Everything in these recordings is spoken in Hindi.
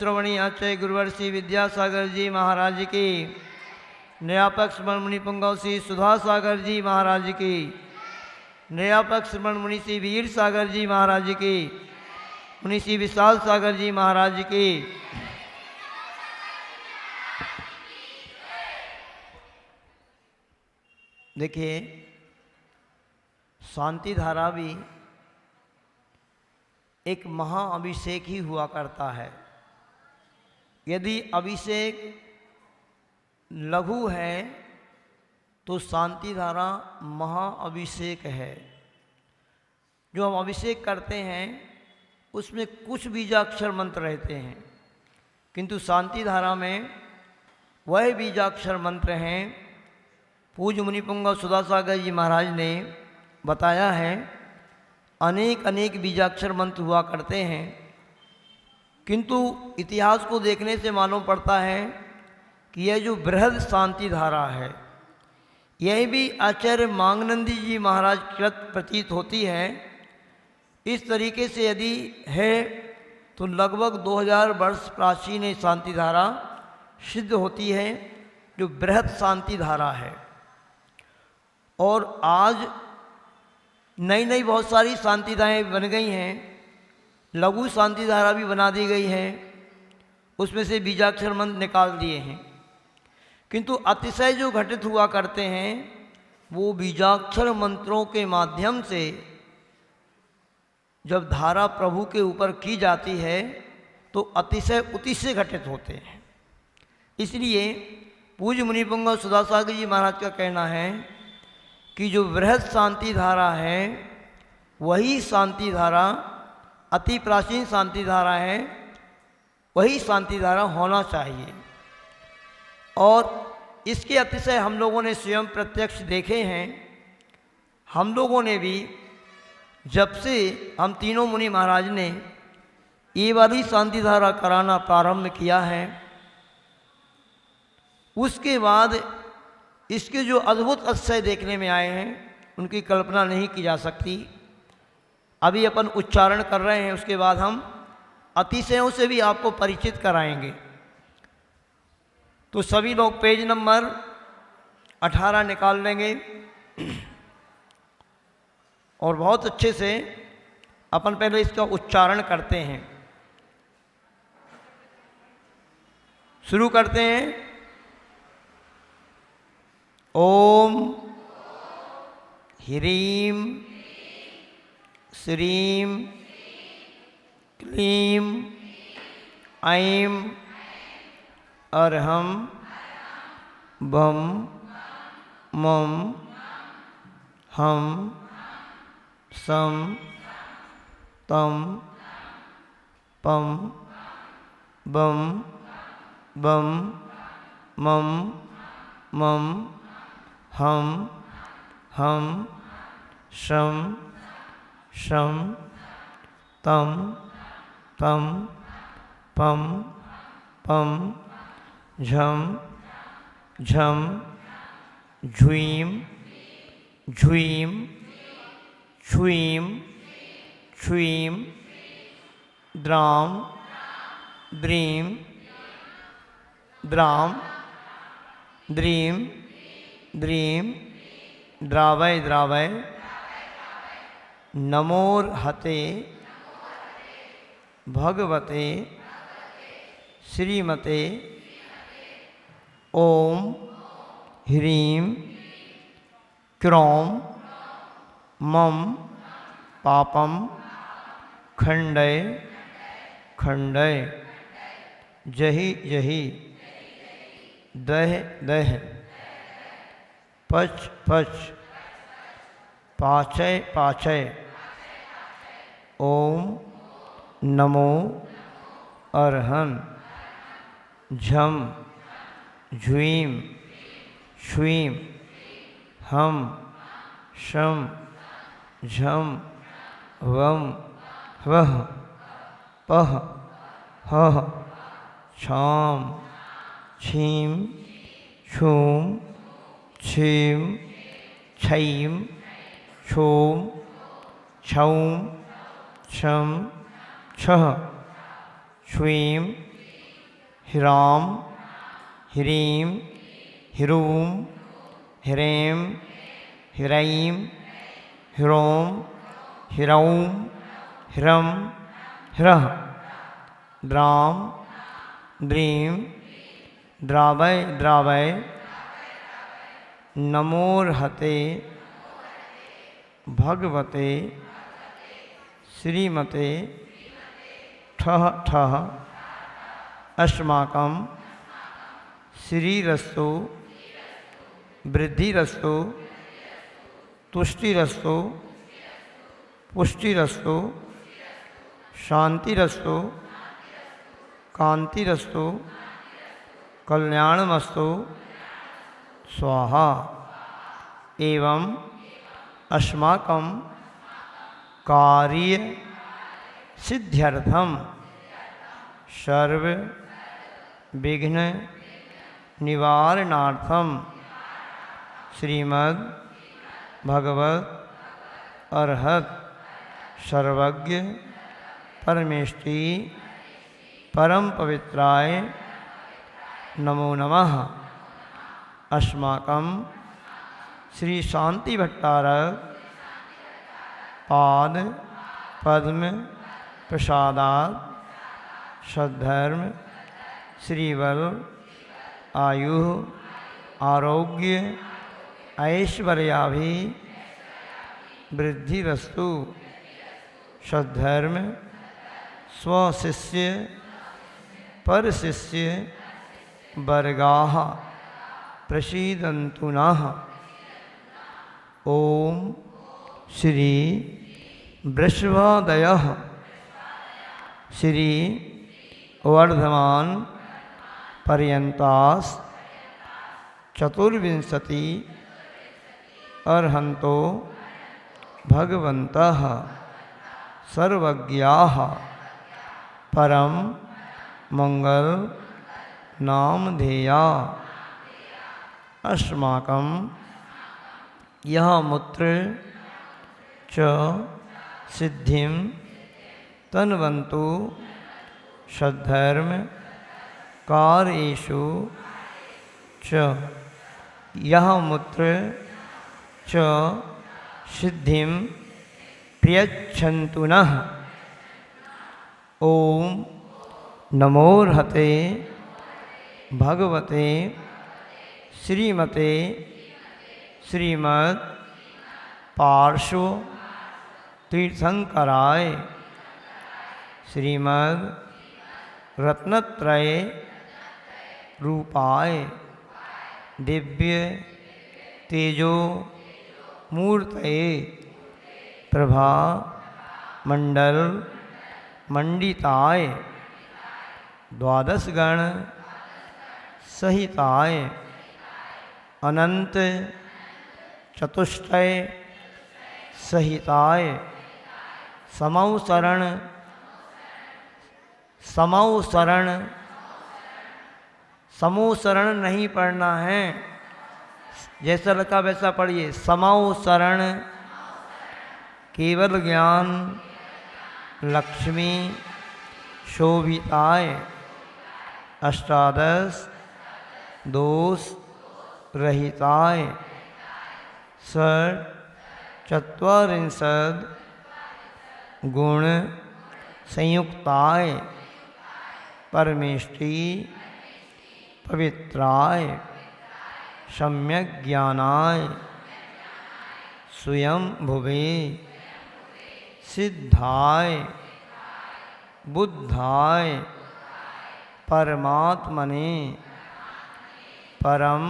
श्रवणी आचार्य गुरुवर श्री विद्यासागर जी महाराज की, न्यापक श्रवण मुनि पुंगव श्री सुधा सागर जी महाराज की, न्यापक श्रवण मुनि श्री वीर सागर जी महाराज की, मुनि श्री विशाल सागर जी महाराज की। देखिए, शांति धारा भी एक महाअभिषेक ही हुआ करता है। यदि अभिषेक लघु है तो शांति धारा महाअभिषेक है। जो हम अभिषेक करते हैं उसमें कुछ बीजाक्षर मंत्र रहते हैं, किंतु शांति धारा में वह बीजाक्षर मंत्र हैं। पूज्य मुनि पुंगव सुधा सागर जी महाराज ने बताया है, अनेक अनेक बीजाक्षर मंत्र हुआ करते हैं, किंतु इतिहास को देखने से मालूम पड़ता है कि यह जो बृहद शांति धारा है, यह भी आचार्य मांगनंदी जी महाराज कृत प्रतीत होती है। इस तरीके से यदि है तो लगभग 2000 वर्ष प्राचीन ये शांति धारा सिद्ध होती है, जो बृहद शांति धारा है। और आज नई नई बहुत सारी शांति धाराएँ बन गई हैं, लघु शांति धारा भी बना दी गई है, उसमें से बीजाक्षर मंत्र निकाल दिए हैं, किंतु अतिशय जो घटित हुआ करते हैं वो बीजाक्षर मंत्रों के माध्यम से जब धारा प्रभु के ऊपर की जाती है तो अतिशय अतिशय घटित होते हैं। इसलिए पूज्य मुनि पुंगव सुधा सागर जी महाराज का कहना है कि जो बृहद शांति धारा है वही शांति धारा अति प्राचीन शांति धारा है, वही शांति धारा होना चाहिए। और इसके अतिशय हम लोगों ने स्वयं प्रत्यक्ष देखे हैं। हम लोगों ने भी जब से हम तीनों मुनि महाराज ने ये वाली शांति धारा कराना प्रारंभ किया है, उसके बाद इसके जो अद्भुत अतिशय देखने में आए हैं उनकी कल्पना नहीं की जा सकती। अभी अपन उच्चारण कर रहे हैं, उसके बाद हम अतिशयों से भी आपको परिचित कराएंगे। तो सभी लोग पेज नंबर 18 निकाल लेंगे और बहुत अच्छे से अपन पहले इसका उच्चारण करते हैं। शुरू करते हैं। ओम ह्रीं श्रीं क्लीं ऐं अर्हं बम मम हम सम तम पम बम बम मम मम हम शम शम तम तम पम पम झम झम झुईं झुईं छुईं छुईं द्रां द्रीं द्रां द्रीं द्रीं द्रावय द्रावय नमोर्हते भगवते श्रीमते ओम ह्रीं क्रों मम पापम खंडय खंडय जहि जहि दह दह पच पच पाचय पाचय ओम नमो अर्हन् झम झुईं छुईं हम शम झम वम वह पह हह छाम छीं छूं छीं छईं छूं छौं छम छह छुईं ह्रां ह्रीं ह्रूं ह्रैं ह्रैं ह्रौं ह्रौं ह्रं ह्रः द्रां द्रीं द्रावय द्रावय नमोर्हते भगवते श्रीमते ठः ठः अस्माकं श्रीरस्तु वृद्धिरस्तु तुष्टिरस्तु पुष्टिरस्तु शांतिरस्तु कांतिरस्तु कल्याणमस्तु स्वाहा। एवं अस्माकं कार्य सिद्ध्यर्थम सर्व विघ्न निवारणार्थम श्रीमद् भगवत अर्हत सर्वज्ञ परमेष्टि परम पवित्राय नमो नमः। अस्माकं श्री शांति भट्टारक पाद पद्म प्रसादात् सद्धर्म श्रीबल आयु आरोग्य ऐश्वर्याभि वृद्धिरस्तु। सद्धर्म स्वशिष्य परशिष्य वर्गाः प्रसीदन्तु नः। ओम श्री वृषभादयः श्री वर्धमान पर्यंतास चतुर्विंशति अर्हन्तो भगवन्तः सर्वज्ञाः परम मंगल नामधेया। अस्माकं यह मूत्र च सिद्धिं तन्वन्तु सद्धर्म कार्येषु च। यह मूत्र च सिद्धिं प्रयच्छन्तु नः। ओम नमोर्हते भगवते श्रीमते श्रीमद् पार्श्व तीर्थंकराय श्रीमद् रत्नत्रय रूपाय दिव्य तेजो मूर्तये प्रभा मंडल मंडिताय द्वादश गण सहिताय अनंत चतुष्टय सहिताय समौसरण समौसरण समूसरण नहीं पढ़ना है, जैसा लगा वैसा पढ़िए। समौसरण केवल ज्ञान लक्ष्मी शोभिताय अष्टादश दोष रहिताय षट् चत्वारिंशत् गुण संयुक्ताय परमेष्टि पवित्राय सम्यक ज्ञानाय स्वयं भुवे सिद्धाय बुद्धाय परमात्मने परम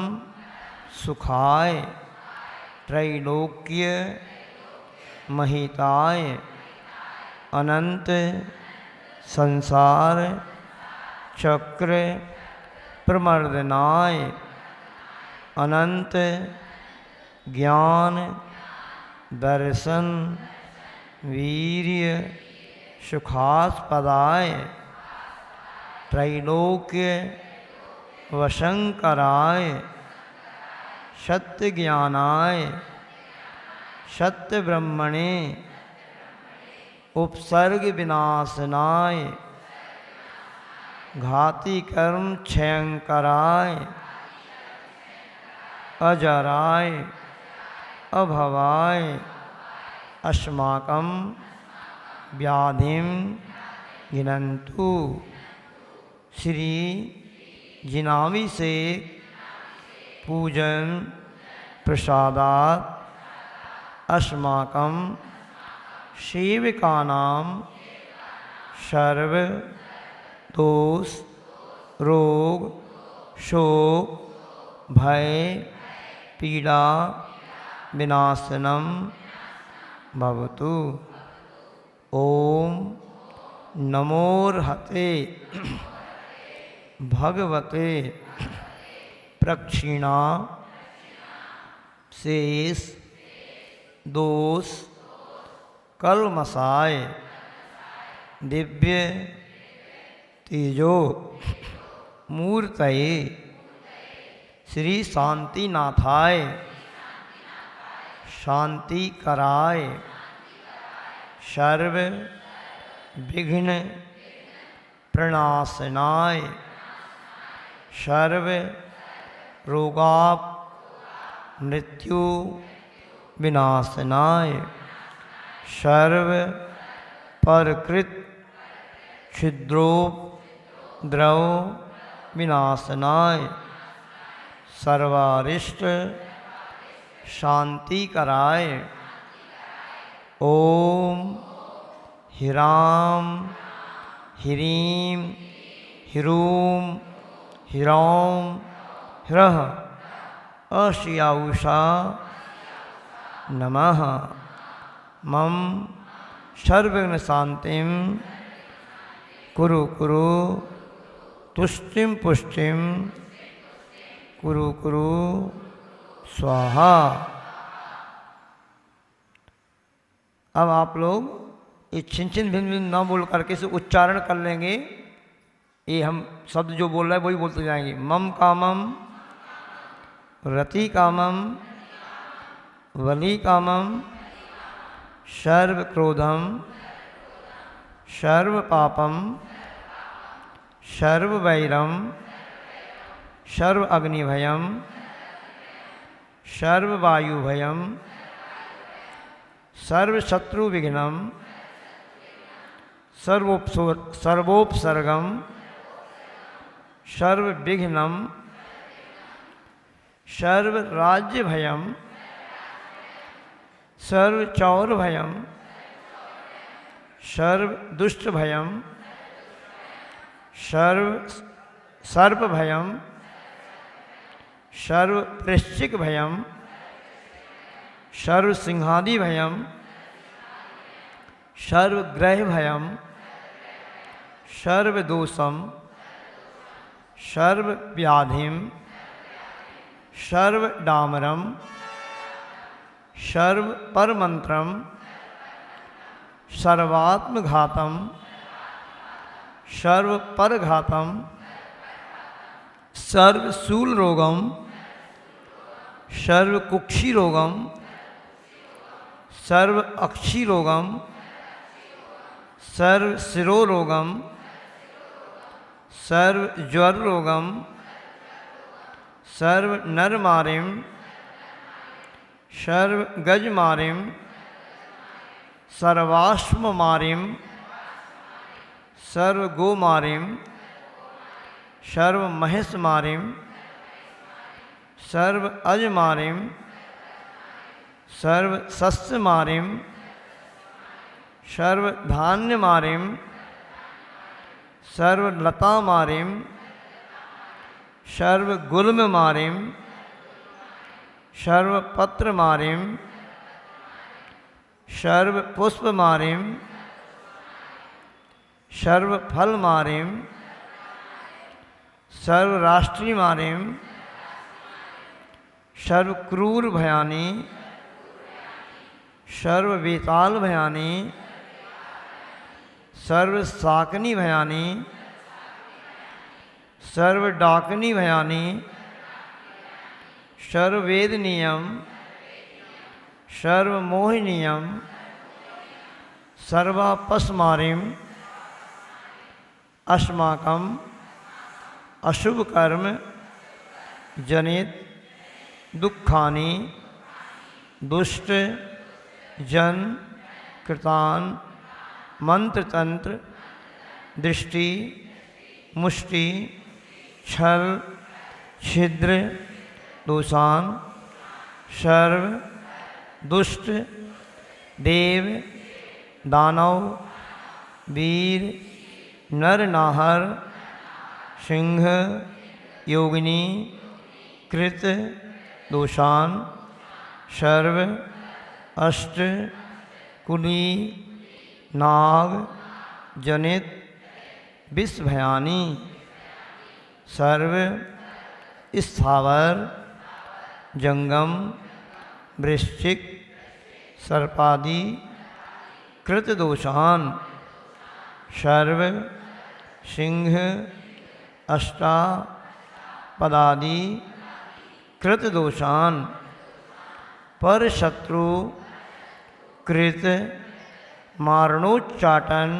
सुखाय त्रैलोक्य महिताय अनंत संसार चक्र प्रमर्दनाय अनंत ज्ञान दर्शन वीर्य सुखास्पदाय त्रैलोक्य वशंकराय सत्य ज्ञानाय सत्य ब्रह्मणे उपसर्ग विनाशनाय घाति कर्म क्षयंकराय अजराय अभवाय अस्माकं व्याधिं गिनन्तु। श्री जिनाभिषेक पूजन प्रसादात् अस्माकं सेवकानां सर्व दोष रोग शोक भय पीड़ा विनाशनम भवतु। ओम नमोर्हते भगवते प्रक्षिणा शेष दोष कल्मषाय दिव्य तेजो मूर्तये श्री शांतिनाथाय शांति कराय सर्व विघ्न प्रणाशनाय सर्व रोगाप मृत्यु विनाशनाय सर्व परकृत क्षुद्रोपद्रव विनाशनाय सर्वारिष्ट शांति कराय ओम ह्रां ह्रीं ह्रूं ह्रौं ह्रः अश्याउषा नमः। मम सर्वविघ्न शांतिं कुरु कुरु तुष्टिं पुष्टिं कुरु कुरु स्वाहा। अब आप लोग ये छिन छिन भिन्न भिन्न ना बोल करके इसे उच्चारण कर लेंगे। ये हम शब्द जो बोल रहे हैं वही बोलते जाएंगे। मम कामम रति कामम वली कामम सर्व क्रोधम सर्व पापम सर्व वैरम सर्व अग्निभयम सर्व वायुभयम सर्व शत्रु विघ्नम सर्वोपसर्गम सर्व विघ्नम सर्व राज्य भयम सर्व चौर भयम सर्व दुष्ट भयम सर्व सर्प भयम सर्व वृश्चिक भयम सर्व सिंहादि भयम सर्व ग्रह भयम सर्व दोषम सर्व व्याधिम सर्व डामरम सर्व परमंत्रम सर्वात्मघातम सर्व परघातम सर्व शूल रोगम सर्व कुक्षी रोगम सर्व अक्षी रोगम सर्व शिरोरोगम सर्व ज्वर रोगम सर्व नरमारिम सर्व गजमारिम सर्वाश्ममारिम सर्व गोमारिम सर्व महेशमारिम सर्व अजमारिम सर्व सस्यमारिम सर्व धान्यमारिम सर्व लतामारिम सर्व गुल्ममारिम सर्व पत्रमारिम सर्व पुष्पमारिम सर्व फलमारिम सर्व राष्ट्रीय मारिम सर्व क्रूर भयानी सर्व वेताल भयानी सर्व साकनी भयानी सर्व डाकनी भयानी सर्व वेदनीयम सर्व मोहिनीयम सर्वापस्मारिम अस्माकं अशुभ कर्म जनित दुखानि दुष्ट जन कृतान मंत्र तंत्र दृष्टि मुष्टि छल छिद्र दोषान सर्व दुष्ट देव दानव वीर नर नाहर सिंह योगिनी कृत दोषान सर्व अष्ट कुली नाग जनित विषभयानी सर्व स्थावर जंगम वृश्चिक सर्पादि कृत दोषान सर्व सिंह अष्टा पदादि कृत दोषान पर शत्रु कृत मारणोच्चाटन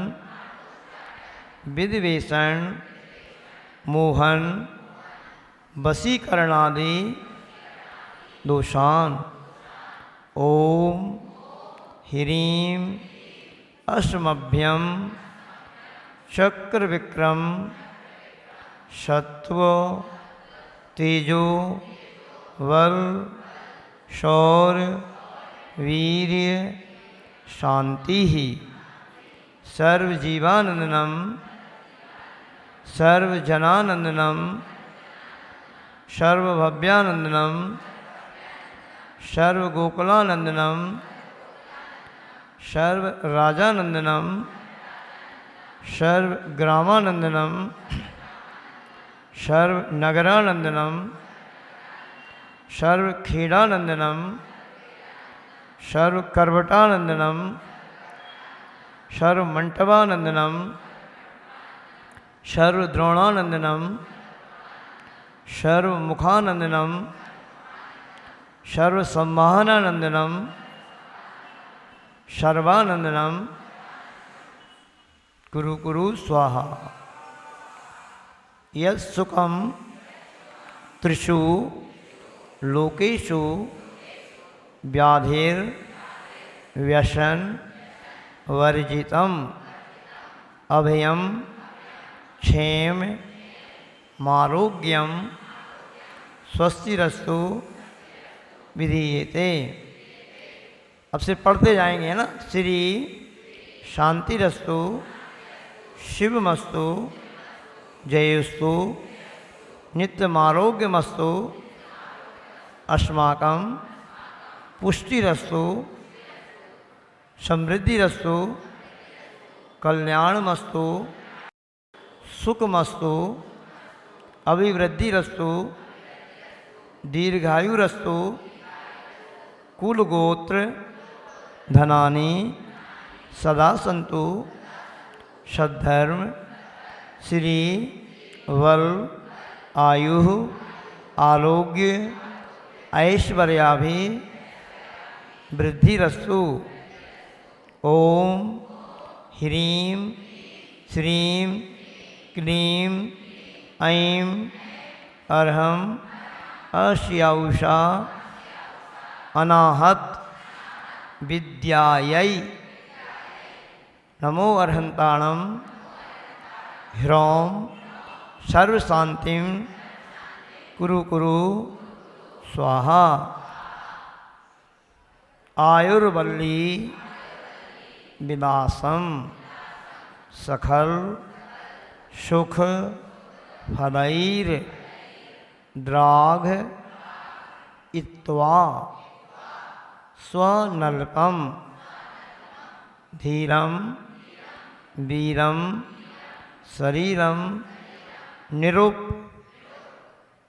विद्वेषण मोहन वशीकरणादि दोषान ओम ह्रीं अष्टमभ्यम चक्र विक्रम सत्व तेजो बल शौर्य वीर्य शांति ही सर्वजीवानंदनम सर्वजनानंदनम सर्वभव्यानंदनम सर्वगोकुलानंदनम सर्वराजानंदनम सर्वग्रामानंदनम सर्वनगरानंदनम सर्वखेडानंदनम सर्वकर्वटानंदनम सर्वमंटपानंदनम सर्वद्रोणानंदनम सर्वमुखानंदनम सर्वसम्मानानंदनम सर्वानंदनम कुरु कुरु स्वाहा। यत्सुखम त्रिषु लोकेषु व्याधिर व्यसन वर्जितम अभयम क्षेम मारोग्यम स्वस्तिरस्तु विधीयते। अब से पढ़ते जाएंगे ना। श्री शांतिरस्तु शिवमस्तु जयस्तु नित्यमारोग्यमस्तु अस्माकं पुष्टिरस्तु समृद्धिरस्तु कल्याणमस्तु सुखमस्तु अभिवृद्धिरस्तु दीर्घायुरस्तु कुलगोत्र धनानि सदा सन्तु सद्धर्म श्री बल आयु आरोग्य ऐश्वर्याभि वृद्धिरस्तु। ओम ह्रीं श्रीं क्लीं ऐं अर्हं अश्याउषा अनाहत विद्यायै नमो अर्हंताणं ह्रौं सर्वशांतिं कुरु कुरु स्वाहा। आयुर्वल्ली विनाशम सखल सुख फलैर द्राघ इत्वा स्वनल्पम धीरम वीरम शरीरम निरुप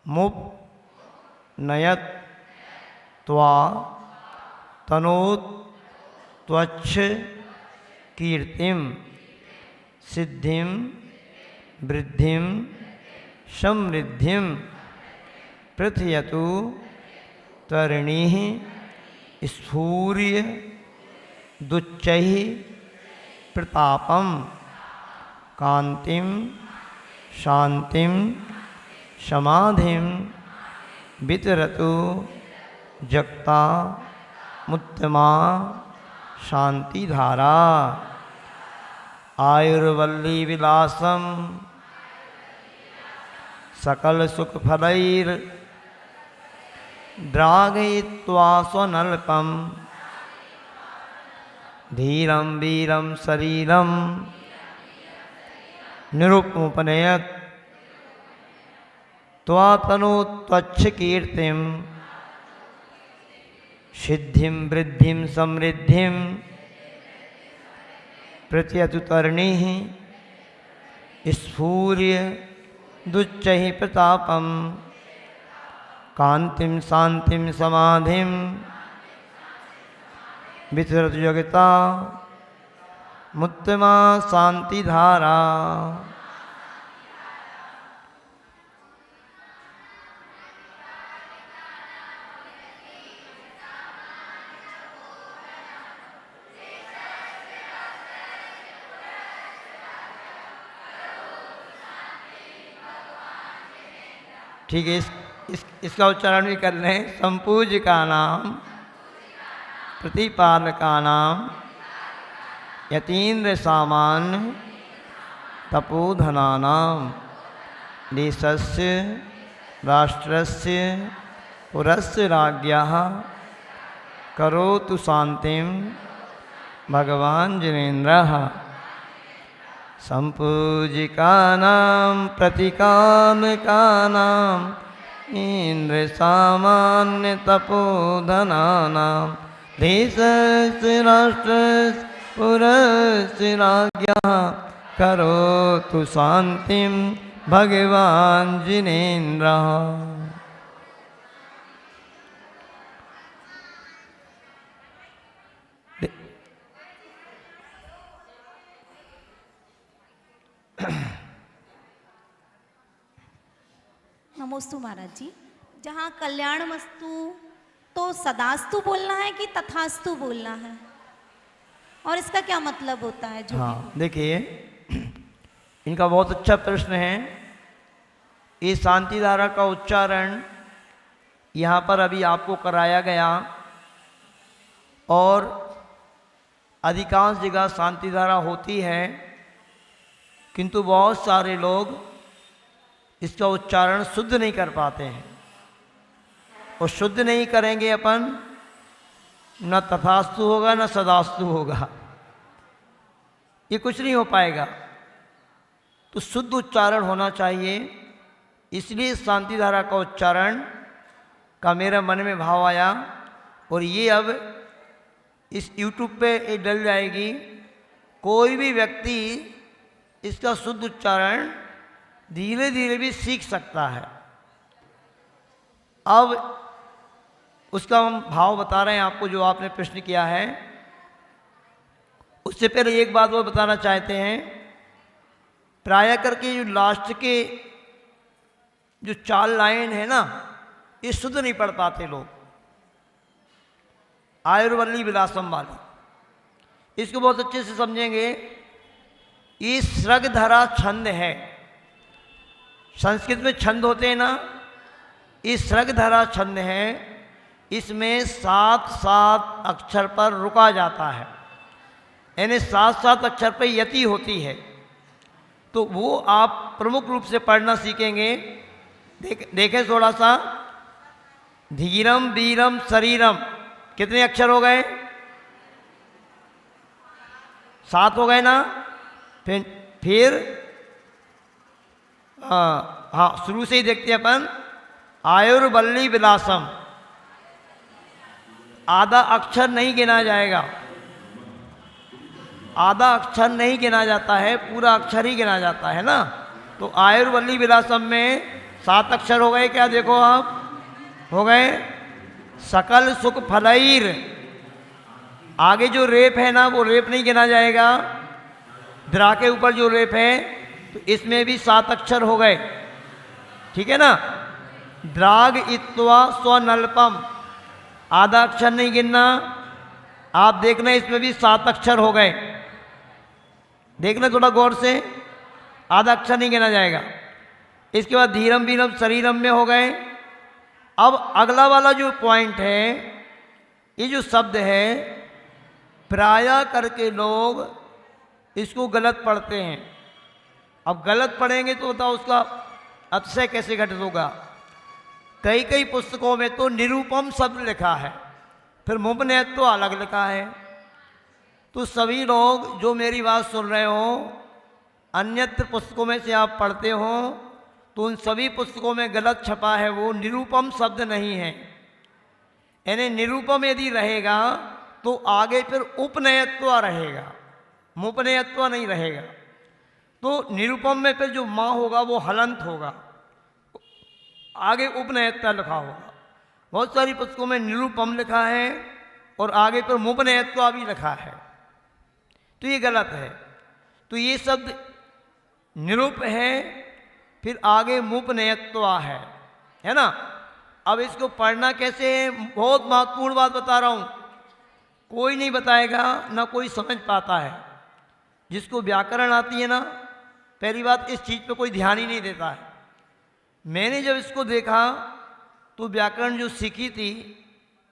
मुप नयत त्वा तनोत त्वच्छ कीर्तिम सिद्धिम वृद्धिम समृद्धिम पृथयतु तरिणी स्फूर्य दुच्चै प्रतापम कांतिम शांतिम समाधिं वितरतु जगता मुत्तमा शांतिधारा। आयुर्वल्ली विलासम सकल सुख फलैर ड्रागयित्वा स्वनल्पम धीरं वीरं शरीरं निरुपमुपनयत् त्वातनु त्वच्छ कीर्तिं सिद्धिं वृद्धिं समृद्धिं प्रत्यतुतरणिः स्फूर्य दुच्चैः प्रतापं कांतिं शांतिं समाधिं वितरतु जगता मुत्तमा शांतिधारा। ठीक है, इसका उच्चारण भी कर लें। संपूज्य का नाम प्रतिपालका नाम यतीन्द्र सामान्य तपोधना नाम देशस्य राष्ट्रस्य पुरस्य राज्ञः करोतु शांतिं भगवान् जिनेन्द्रः। संपूजिकानां प्रतिकामकानां इंद्र सामान्य तपोधनानां देशस्य राष्ट्रस्य पुरस्य राज्ञः करोतु शांतिं भगवान् जिनेन्द्रः। नमोस्तु महाराज जी। जहाँ कल्याणमस्तु तो सदास्तु बोलना है कि तथास्तु बोलना है, और इसका क्या मतलब होता है? जो हाँ, देखिए, इनका बहुत अच्छा प्रश्न है। इस शांति धारा का उच्चारण यहाँ पर अभी आपको कराया गया, और अधिकांश जगह शांति धारा होती है, किंतु बहुत सारे लोग इसका उच्चारण शुद्ध नहीं कर पाते हैं। और शुद्ध नहीं करेंगे अपन, न तथास्तु होगा न सदास्तु होगा, ये कुछ नहीं हो पाएगा। तो शुद्ध उच्चारण होना चाहिए। इसलिए शांति धारा का उच्चारण का मेरे मन में भाव आया, और ये अब इस YouTube पे ये डल जाएगी। कोई भी व्यक्ति इसका शुद्ध उच्चारण धीरे धीरे भी सीख सकता है। अब उसका हम भाव बता रहे हैं आपको, जो आपने प्रश्न किया है। उससे पहले एक बात वो बताना चाहते हैं, प्राय करके जो लास्ट के जो 4 लाइन है ना, ये शुद्ध नहीं पढ़ पाते लोग। आयुर्वल्ली विलासम वाली, इसको बहुत अच्छे से समझेंगे। ये सृगधरा छंद है। संस्कृत में छंद होते हैं ना, ये सृगधरा छंद है। इसमें 7-7 अक्षर पर रुका जाता है, यानी 7-7 अक्षर पर यति होती है। तो वो आप प्रमुख रूप से पढ़ना सीखेंगे। देखें थोड़ा सा, धीरम वीरम शरीरम, कितने अक्षर हो गए? 7 हो गए ना। फिर हाँ, शुरू से ही देखते हैं अपन। आयुर्वल्ली विलासम, आधा अक्षर नहीं गिना जाएगा, आधा अक्षर नहीं गिना जाता है, पूरा अक्षर ही गिना जाता है ना। तो आयुर्वल्ली विलासम में 7 अक्षर हो गए क्या? देखो आप, हो गए। सकल सुख फलैर, आगे जो रेप है ना, वो रेप नहीं गिना जाएगा। द्रा के ऊपर जो रेप है, तो इसमें भी 7 अक्षर हो गए, ठीक है ना। द्राग इत्वा स्वनल्पम, आधा अक्षर नहीं गिनना। आप देखना, इसमें भी 7 अक्षर हो गए। देखना थोड़ा गौर से, आधा अक्षर नहीं गिना जाएगा। इसके बाद धीरम वीरम शरीरम में हो गए। अब अगला वाला जो पॉइंट है, ये जो शब्द है, प्रायः करके लोग इसको गलत पढ़ते हैं। अब गलत पढ़ेंगे तो बताओ उसका अतिशय कैसे घटित होगा। कई कई पुस्तकों में तो निरूपम शब्द लिखा है, फिर मुपनयत तो अलग लिखा है। तो सभी लोग जो मेरी बात सुन रहे हो, अन्यत्र पुस्तकों में से आप पढ़ते हो, तो उन सभी पुस्तकों में गलत छपा है, वो निरूपम शब्द नहीं है। यानी निरूपम यदि रहेगा तो आगे फिर उपनयत्व रहेगा, मुपनयत्व नहीं रहेगा। तो निरूपम में फिर जो माँ होगा वो हलंत होगा, आगे उपनयत्व लिखा होगा। बहुत सारी पुस्तकों में निरूपम लिखा है और आगे पर मुपनयत्व भी लिखा है, तो ये गलत है। तो ये शब्द निरूप है, फिर आगे मुपनयत्व है ना। अब इसको पढ़ना कैसे है, बहुत महत्वपूर्ण बात बता रहा हूँ। कोई नहीं बताएगा, ना कोई समझ पाता है। जिसको व्याकरण आती है ना, पहली बात इस चीज़ पे कोई ध्यान ही नहीं देता है। मैंने जब इसको देखा तो व्याकरण जो सीखी थी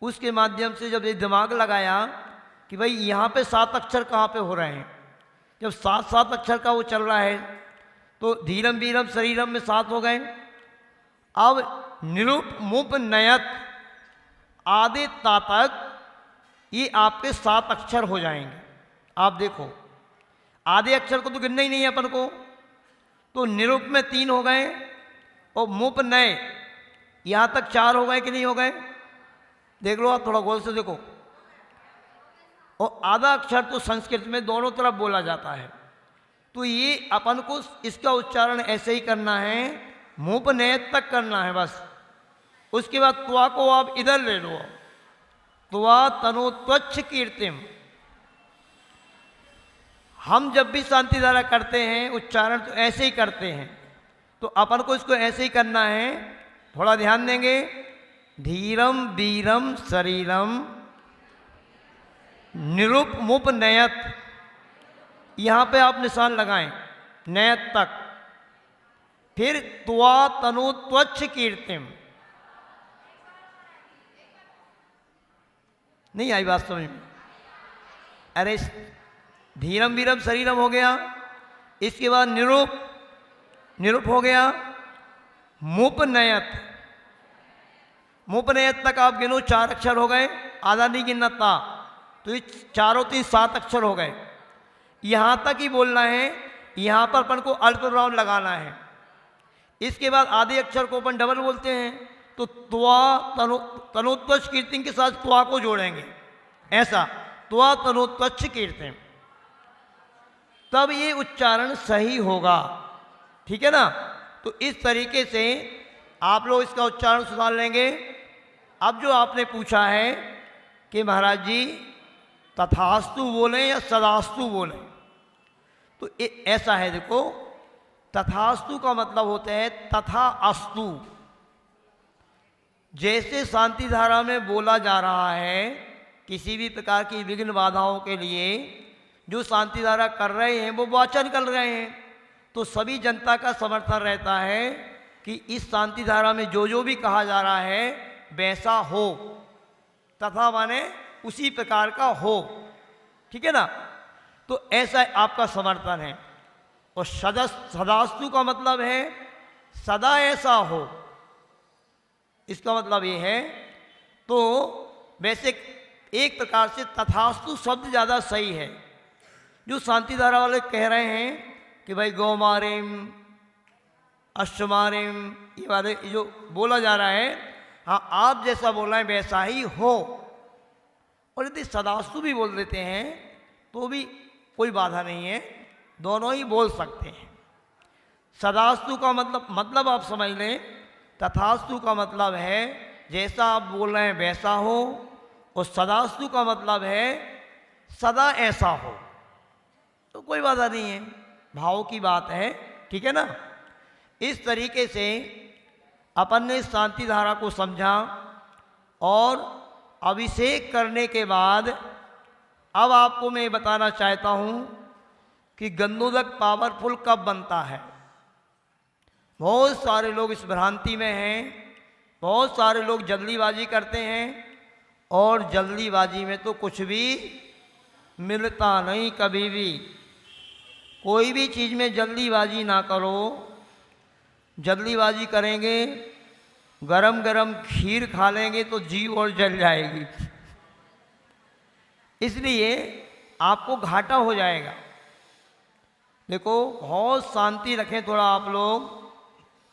उसके माध्यम से जब ये दिमाग लगाया कि भाई यहाँ पे 7 अक्षर कहाँ पे हो रहे हैं, जब 7 अक्षर का वो चल रहा है, तो धीरम वीरम शरीरम में 7 हो गए। अब निरूप मुप नयत आदि तातक ये आपके 7 अक्षर हो जाएंगे। आप देखो आधे अक्षर को तो गिनना ही नहीं है अपन को, तो निरूप में 3 हो गए और मुप नय यहाँ तक 4 हो गए कि नहीं हो गए, देख लो आप, थोड़ा गौर से देखो। और आधा अक्षर तो संस्कृत में दोनों तरफ बोला जाता है, तो ये अपन को इसका उच्चारण ऐसे ही करना है, मुप नय तक करना है बस। उसके बाद त्वा को आप इधर ले लो, त्वा तनु त्वच्छ कीर्तिम। हम जब भी शांति धारा करते हैं उच्चारण तो ऐसे ही करते हैं, तो अपन को इसको ऐसे ही करना है। थोड़ा ध्यान देंगे, धीरम वीरम शरीरम निरूप मुप नयत, यहाँ पे आप निशान लगाएं नयत तक। फिर त्वा तनु त्वच्छ कीर्तिम, नहीं आई बात समझ में? अरे धीरम वीरम शरीरम हो गया, इसके बाद निरूप, निरूप हो गया, मुप नयत, मुप नयत तक आप गिनो 4 अक्षर हो गए, आधा नहीं गिनना था, तो ये चारों 3 7 अक्षर हो गए। यहाँ तक ही बोलना है, यहाँ पर अपन को अल्प विराम लगाना है। इसके बाद आधे अक्षर को अपन डबल बोलते हैं, तो त्वा तनोत्वच कीर्तिन के साथ त्वा को जोड़ेंगे, ऐसा त्वा तनोत्वच कीर्तिन, तब ये उच्चारण सही होगा। ठीक है ना। तो इस तरीके से आप लोग इसका उच्चारण सुधार लेंगे। अब जो आपने पूछा है कि महाराज जी तथास्तु बोलें या सदास्तु बोलें, तो ऐसा है, देखो तथास्तु का मतलब होता है तथा अस्तु। जैसे शांति धारा में बोला जा रहा है, किसी भी प्रकार की विघ्न बाधाओं के लिए जो शांति धारा कर रहे हैं वो वाचन कर रहे हैं, तो सभी जनता का समर्थन रहता है कि इस शांति धारा में जो जो भी कहा जा रहा है वैसा हो, तथा माने उसी प्रकार का हो। ठीक है ना। तो ऐसा आपका समर्थन है। और सदास्तु का मतलब है सदा ऐसा हो, इसका मतलब ये है। तो वैसे एक प्रकार से तथास्तु शब्द ज़्यादा सही है। जो शांति धारा वाले कह रहे हैं कि भाई गौ मारेम अश्वमारेम, ये वाले जो बोला जा रहा है, हाँ आप जैसा बोल रहे हैं वैसा ही हो। और यदि सदास्तु भी बोल देते हैं तो भी कोई बाधा नहीं है, दोनों ही बोल सकते हैं। सदास्तु का मतलब आप समझ लें, तथास्तु का मतलब है जैसा आप बोल रहे हैं वैसा हो, और सदास्तु का मतलब है सदा ऐसा हो। तो कोई बाधा नहीं है, भाव की बात है। ठीक है ना। इस तरीके से अपन ने शांति धारा को समझा, और अभिषेक करने के बाद अब आपको मैं बताना चाहता हूँ कि गंधोदक पावरफुल कब बनता है। बहुत सारे लोग इस भ्रांति में हैं, बहुत सारे लोग जल्दीबाजी करते हैं और जल्दीबाजी में तो कुछ भी मिलता नहीं कभी भी। कोई भी चीज़ में जल्दीबाजी ना करो। जल्दीबाजी करेंगे, गरम गरम खीर खा लेंगे तो जीभ और जल जाएगी, इसलिए आपको घाटा हो जाएगा। देखो, बहुत शांति रखें थोड़ा आप लोग,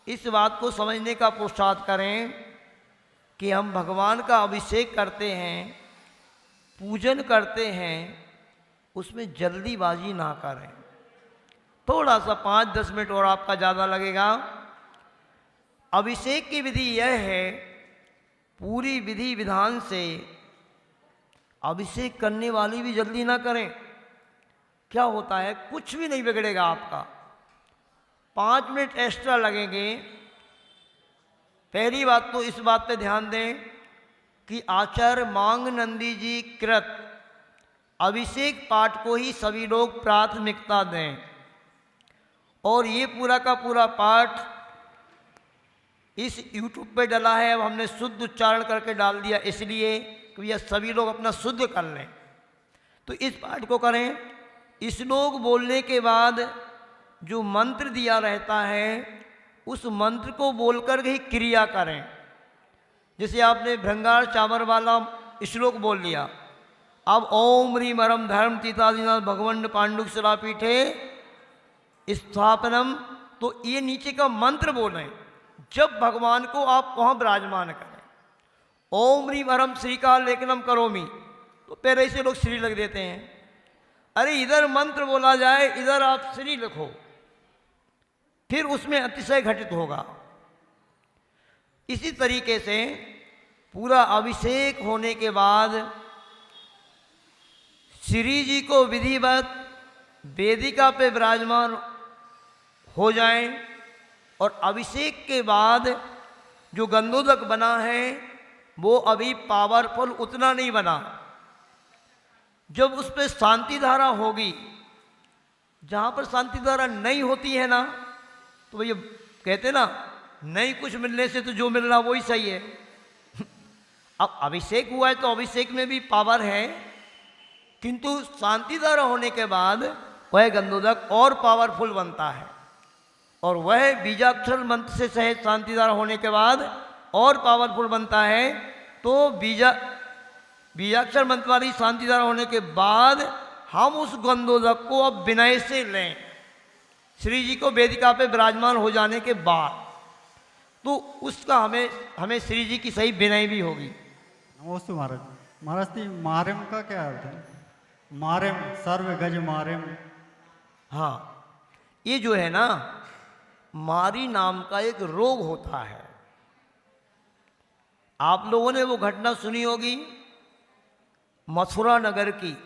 इस बात को समझने का पुरुषार्थ करें कि हम भगवान का अभिषेक करते हैं, पूजन करते हैं, उसमें जल्दीबाजी ना करें। थोड़ा सा 5-10 मिनट और आपका ज़्यादा लगेगा। अभिषेक की विधि यह है, पूरी विधि विधान से अभिषेक करने वाली भी जल्दी ना करें। क्या होता है, कुछ भी नहीं बिगड़ेगा आपका, 5 मिनट एक्स्ट्रा लगेंगे। पहली बात तो इस बात पे ध्यान दें कि आचार्य मांग नंदी जी कृत अभिषेक पाठ को ही सभी लोग प्राथमिकता दें। और ये पूरा का पूरा पाठ इस YouTube पे डला है, अब हमने शुद्ध उच्चारण करके डाल दिया, इसलिए कि यह सभी लोग अपना शुद्ध कर लें। तो इस पाठ को करें। श्लोक बोलने के बाद जो मंत्र दिया रहता है, उस मंत्र को बोलकर ही क्रिया करें। जैसे आपने भृंगार चामर वाला श्लोक बोल लिया, अब ओम ह्रीम परम धर्म तीतादिनाथ भगवंड पांडुक शिलापीठे स्थापनम, तो ये नीचे का मंत्र बोलें जब भगवान को आप वहाँ विराजमान करें। ओम ह्रीम परम श्रीकाल लेखनम करोमी, तो पहले से लोग श्री लग देते हैं। अरे इधर मंत्र बोला जाए, इधर आप श्री लिखो, फिर उसमें अतिशय घटित होगा। इसी तरीके से पूरा अभिषेक होने के बाद श्री जी को विधिवत वेदिका पे विराजमान हो जाएं, और अभिषेक के बाद जो गंधोदक बना है वो अभी पावरफुल उतना नहीं बना। जब उस पर शांति धारा होगी, जहाँ पर शांति धारा नहीं होती है ना, तो ये कहते ना, नहीं कुछ मिलने से तो जो मिल रहा वही सही है। अब अभिषेक हुआ है तो अभिषेक में भी पावर है, किंतु शांति धारा होने के बाद वह गंधोदक और पावरफुल बनता है, और वह बीजाक्षर मंत्र से सहित शांति धारा होने के बाद और पावरफुल बनता है। तो बीजाक्षर मंत्र वाली शांति धारा होने के बाद हम उस गंधोदक को अब विनय से लें, श्री जी को वेदिका पे विराजमान हो जाने के बाद, तो उसका हमें श्री जी की सही विनय भी होगी। नमस्ते महाराज। महाराज जी, मारेम का क्या अर्थ है? मारेम सर्व गज मारेम। हाँ, ये जो है ना, मारी नाम का एक रोग होता है। आप लोगों ने वो घटना सुनी होगी मथुरा नगर की।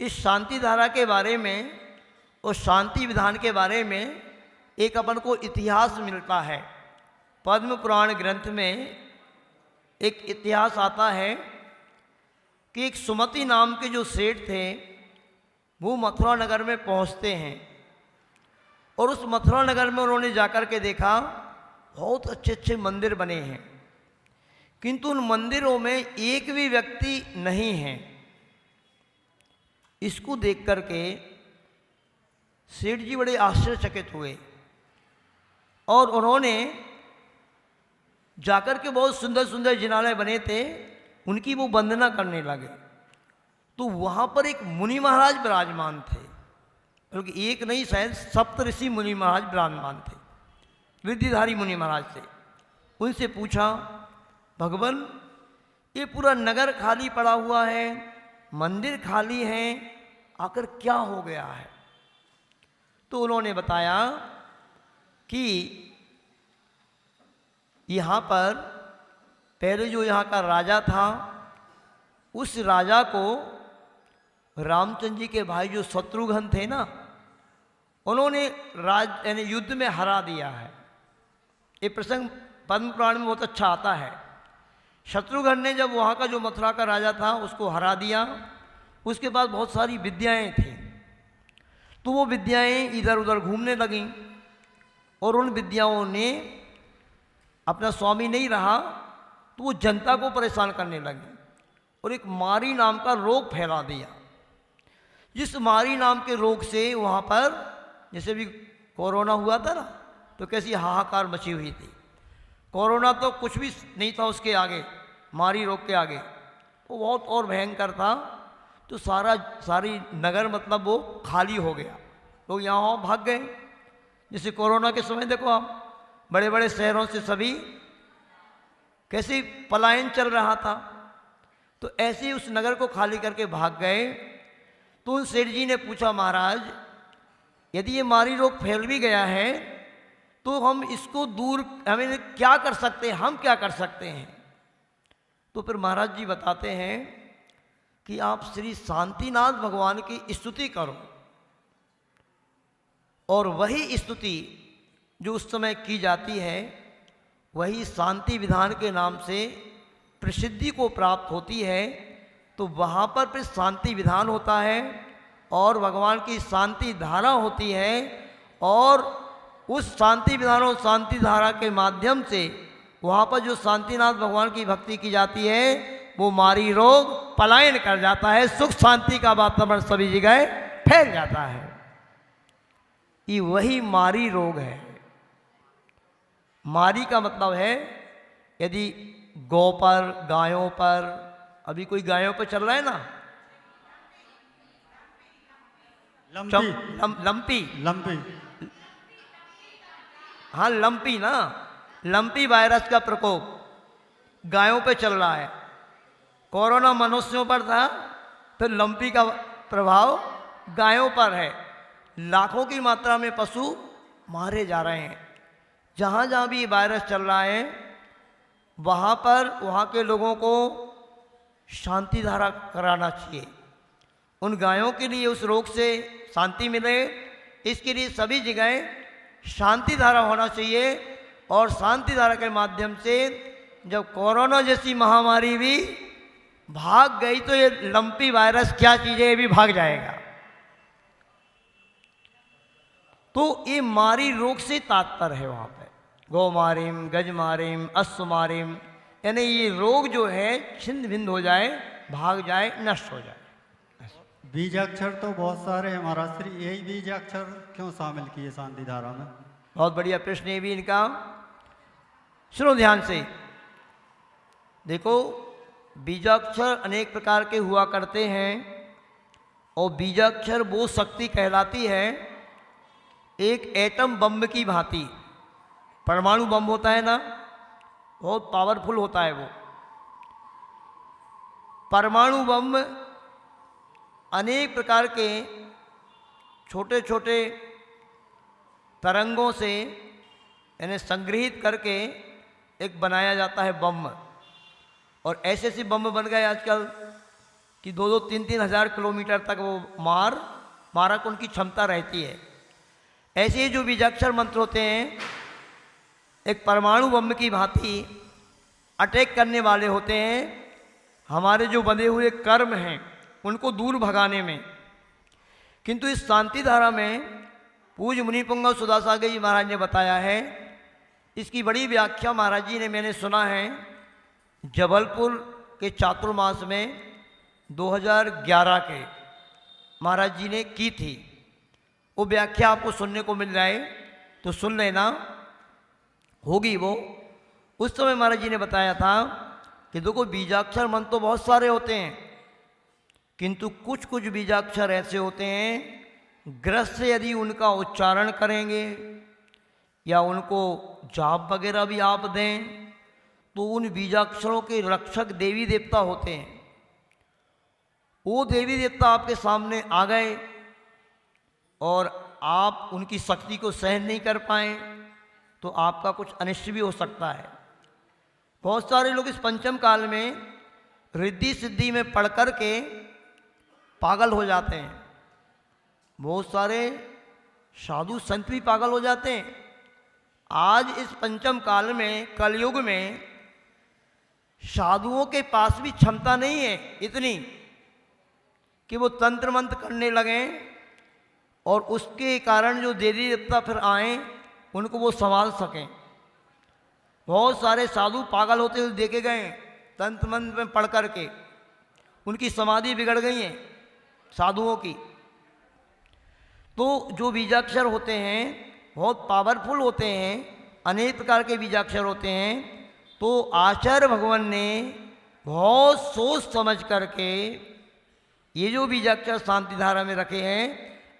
इस शांति धारा के बारे में और शांति विधान के बारे में एक अपन को इतिहास मिलता है। पद्म पुराण ग्रंथ में एक इतिहास आता है कि एक सुमति नाम के जो सेठ थे, वो मथुरा नगर में पहुंचते हैं, और उस मथुरा नगर में उन्होंने जाकर के देखा बहुत अच्छे अच्छे मंदिर बने हैं, किंतु उन मंदिरों में एक भी व्यक्ति नहीं है। इसको देख करके सेठ जी बड़े आश्चर्यचकित हुए, और उन्होंने जाकर के बहुत सुंदर सुंदर जिनालय बने थे, उनकी वो वंदना करने लगे। तो वहाँ पर एक मुनि महाराज विराजमान थे, बल्कि एक नहीं, शायद सप्तऋषि मुनि महाराज विराजमान थे, रिद्धिधारी मुनि महाराज थे। उनसे पूछा, भगवान ये पूरा नगर खाली पड़ा हुआ है, मंदिर खाली हैं, आकर क्या हो गया है? तो उन्होंने बताया कि यहाँ पर पहले जो यहाँ का राजा था, उस राजा को रामचंद्र जी के भाई जो शत्रुघ्न थे ना, उन्होंने यानी युद्ध में हरा दिया है। ये प्रसंग पद्म पुराण में बहुत अच्छा आता है। शत्रुघ्न ने जब वहाँ का जो मथुरा का राजा था उसको हरा दिया, उसके बाद बहुत सारी विद्याएं थी, तो वो विद्याएं इधर उधर घूमने लगीं, और उन विद्याओं ने अपना स्वामी नहीं रहा तो वो जनता को परेशान करने लगे और एक मारी नाम का रोग फैला दिया। जिस मारी नाम के रोग से वहाँ पर जैसे भी कोरोना हुआ था ना, तो कैसी हाहाकार मची हुई थी। कोरोना तो कुछ भी नहीं था उसके आगे, मारी रोग के आगे, वो बहुत और भयंकर था। तो सारी नगर मतलब वो खाली हो गया, लोग यहाँ भाग गए। जैसे कोरोना के समय देखो आप, बड़े बड़े शहरों से सभी कैसे पलायन चल रहा था, तो ऐसे ही उस नगर को खाली करके भाग गए। तो उन सेठ जी ने पूछा, महाराज यदि ये मारी रोग फैल भी गया है तो हम इसको दूर हमें क्या कर सकते हैं, हम क्या कर सकते हैं? तो फिर महाराज जी बताते हैं कि आप श्री शांतिनाथ भगवान की स्तुति करो, और वही स्तुति जो उस समय की जाती है वही शांति विधान के नाम से प्रसिद्धि को प्राप्त होती है। तो वहाँ पर फिर शांति विधान होता है और भगवान की शांति धारा होती है, और उस शांति विधान और शांति धारा के माध्यम से वहाँ पर जो शांतिनाथ भगवान की भक्ति की जाती है वो मारी रोग पलायन कर जाता है, सुख शांति का वातावरण सभी जगह फैल जाता है। ये वही मारी रोग है। मारी का मतलब है यदि गौ पर, गायों पर, अभी कोई गायों पर चल रहा है ना, लंपी हाँ लंपी ना, लंपी वायरस का प्रकोप गायों पे चल रहा है। कोरोना मनुष्यों पर था तो लंपी का प्रभाव गायों पर है। लाखों की मात्रा में पशु मारे जा रहे हैं। जहाँ जहाँ भी वायरस चल रहा है वहाँ पर वहाँ के लोगों को शांति धारा कराना चाहिए। उन गायों के लिए उस रोग से शांति मिले, इसके लिए सभी जगह शांति धारा होना चाहिए। और शांति धारा के माध्यम से जब कोरोना जैसी महामारी भी भाग गई तो ये लंपी वायरस क्या चीज़ है ये भी भाग जाएगा। तो ये मारी रोग से तात्पर्य है वहाँ पे, गौ मारिम, गज मारिम, अश्व मारिम, यानी ये रोग जो है छिन्न भिन्न हो जाए, भाग जाए, नष्ट हो जाए। बीजाक्षर तो बहुत सारे हैं महाराज श्री, यही बीजाक्षर क्यों शामिल किए शांति धारा में? बहुत बढ़िया प्रश्न है भी इनका। सुनो ध्यान से, देखो बीजाक्षर अनेक प्रकार के हुआ करते हैं और बीजाक्षर वो शक्ति कहलाती है एक एटम बम की भांति। परमाणु बम होता है ना, बहुत पावरफुल होता है वो। परमाणु बम अनेक प्रकार के छोटे छोटे तरंगों से यानी संग्रहित करके एक बनाया जाता है बम। और ऐसे ऐसे बम बन गए आजकल कि 2-2, 3-3 हज़ार किलोमीटर तक वो मारक उनकी क्षमता रहती है। ऐसे ही जो बीजाक्षर मंत्र होते हैं एक परमाणु बम की भांति अटैक करने वाले होते हैं हमारे जो बंधे हुए कर्म हैं उनको दूर भगाने में। किंतु इस शांति धारा में पूज्य मुनि पुंगव सुदासागर जी महाराज ने बताया है, इसकी बड़ी व्याख्या महाराज जी ने मैंने सुना है जबलपुर के चातुर्मास में 2011 के महाराज जी ने की थी। वो व्याख्या आपको सुनने को मिल जाए तो सुन लेना, होगी वो। उस समय महाराज जी ने बताया था कि देखो बीजाक्षर मंत्र तो बहुत सारे होते हैं, किंतु कुछ कुछ बीजाक्षर ऐसे होते हैं ग्रस्त यदि उनका उच्चारण करेंगे या उनको जाप वगैरह भी आप दें तो उन बीजाक्षरों के रक्षक देवी देवता होते हैं। वो देवी देवता आपके सामने आ गए और आप उनकी शक्ति को सहन नहीं कर पाए तो आपका कुछ अनिष्ट भी हो सकता है। बहुत सारे लोग इस पंचम काल में रिद्धि सिद्धि में पढ़ कर के पागल हो जाते हैं। बहुत सारे साधु संत भी पागल हो जाते हैं। आज इस पंचम काल में कलयुग में साधुओं के पास भी क्षमता नहीं है इतनी कि वो तंत्र मंत्र करने लगें और उसके कारण जो देवी देवता फिर आए उनको वो संभाल सकें। बहुत सारे साधु पागल होते हुए देखे गए तंत्र मंत्र में पढ़ करके, उनकी समाधि बिगड़ गई है साधुओं की। तो जो बीजाक्षर होते हैं बहुत पावरफुल होते हैं, अनेक प्रकार के बीजाक्षर होते हैं। तो आचार्य भगवान ने बहुत सोच समझ करके ये जो बीजाक्षर शांति धारा में रखे हैं,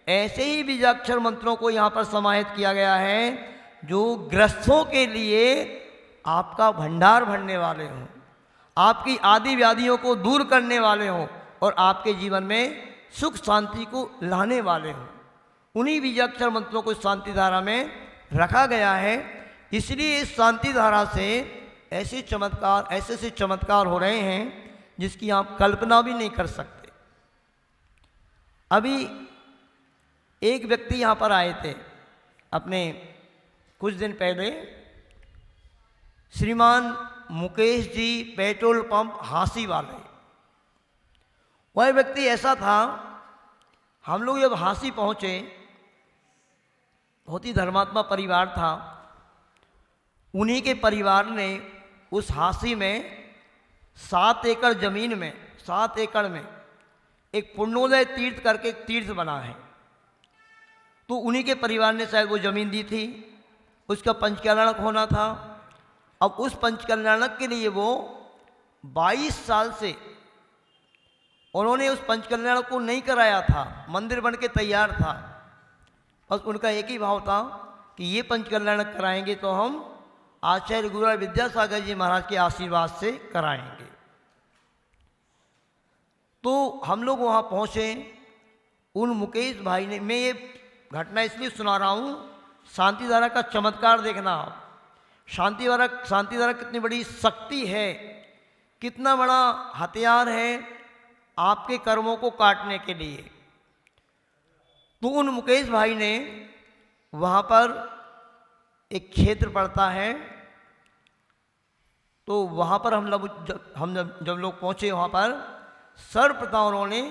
ऐसे ही बीजाक्षर मंत्रों को यहाँ पर समाहित किया गया है जो ग्रस्तों के लिए आपका भंडार भरने वाले हों, आपकी आदि व्याधियों को दूर करने वाले हों और आपके जीवन में सुख शांति को लाने वाले हों। उन्हीं बीजाक्षर मंत्रों को शांति धारा में रखा गया है। इसलिए इस शांति धारा से ऐसे ऐसे चमत्कार हो रहे हैं जिसकी आप कल्पना भी नहीं कर सकते। अभी एक व्यक्ति यहाँ पर आए थे अपने कुछ दिन पहले, श्रीमान मुकेश जी, पेट्रोल पंप हांसी वाले। वह व्यक्ति ऐसा था, हम लोग जब हांसी पहुँचे, बहुत ही धर्मात्मा परिवार था। उन्हीं के परिवार ने उस हांसी में 7 एकड़ जमीन में, 7 एकड़ में एक पुण्योदय तीर्थ करके एक तीर्थ बना है। तो उन्हीं के परिवार ने शायद वो ज़मीन दी थी, उसका पंचकल्याणक होना था। अब उस पंचकल्याणक के लिए वो 22 साल से उन्होंने उस पंचकल्याणक को नहीं कराया था, मंदिर बन के तैयार था। बस उनका एक ही भाव था कि ये पंचकल्याणक कराएंगे तो हम आचार्य गुरु विद्यासागर जी महाराज के आशीर्वाद से कराएंगे। तो हम लोग वहाँ पहुँचे। उन मुकेश भाई ने, मैं ये घटना इसलिए सुना रहा हूँ, शांति धारा का चमत्कार देखना आप। शांति धारा कितनी बड़ी शक्ति है, कितना बड़ा हथियार है आपके कर्मों को काटने के लिए। तो उन मुकेश भाई ने वहाँ पर एक क्षेत्र पड़ता है, तो वहाँ पर जब लोग पहुँचे वहाँ पर सर्वप्रथम उन्होंने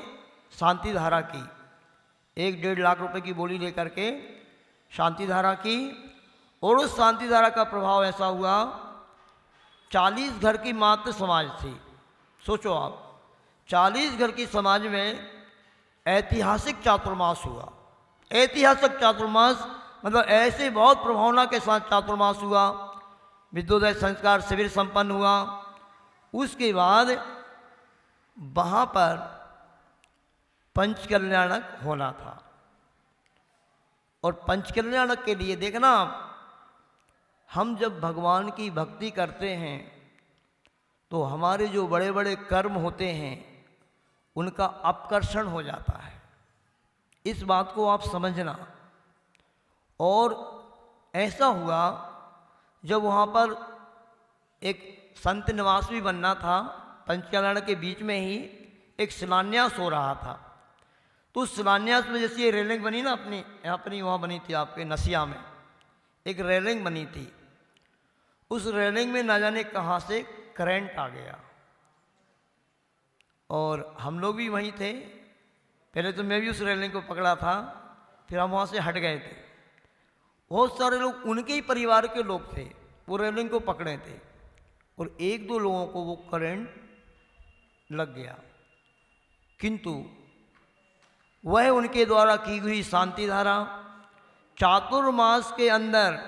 शांति धारा की, 1-1.5 लाख रुपए की बोली लेकर के शांति धारा की। और उस शांति धारा का प्रभाव ऐसा हुआ, 40 घर की मात्र समाज थी। सोचो आप, 40 घर की समाज में ऐतिहासिक चातुर्मास हुआ। ऐतिहासिक चातुर्मास मतलब ऐसे बहुत प्रभावना के साथ चातुर्मास हुआ। विद्योदय संस्कार शिविर संपन्न हुआ। उसके बाद वहाँ पर पंचकल्याणक होना था। और पंचकल्याणक के लिए देखना, हम जब भगवान की भक्ति करते हैं तो हमारे जो बड़े बड़े कर्म होते हैं उनका अपकर्षण हो जाता है। इस बात को आप समझना। और ऐसा हुआ जब वहाँ पर एक संत निवास भी बनना था, पंचकल्याण के बीच में ही एक शिलान्यास हो रहा था। तो उस शिलान्यास में जैसे ये रेलिंग बनी ना, अपनी यहाँ पर वहाँ बनी थी आपके नसिया में एक रेलिंग बनी थी। उस रेलिंग में ना जाने कहाँ से करंट आ गया और हम लोग भी वहीं थे। पहले तो मैं भी उस रेलिंग को पकड़ा था, फिर हम वहाँ से हट गए थे। बहुत सारे लोग उनके ही परिवार के लोग थे, वो रेलिंग को पकड़े थे और 1-2 लोगों को वो करंट लग गया। किंतु वह उनके द्वारा की हुई शांति धारा, चातुर्मास के अंदर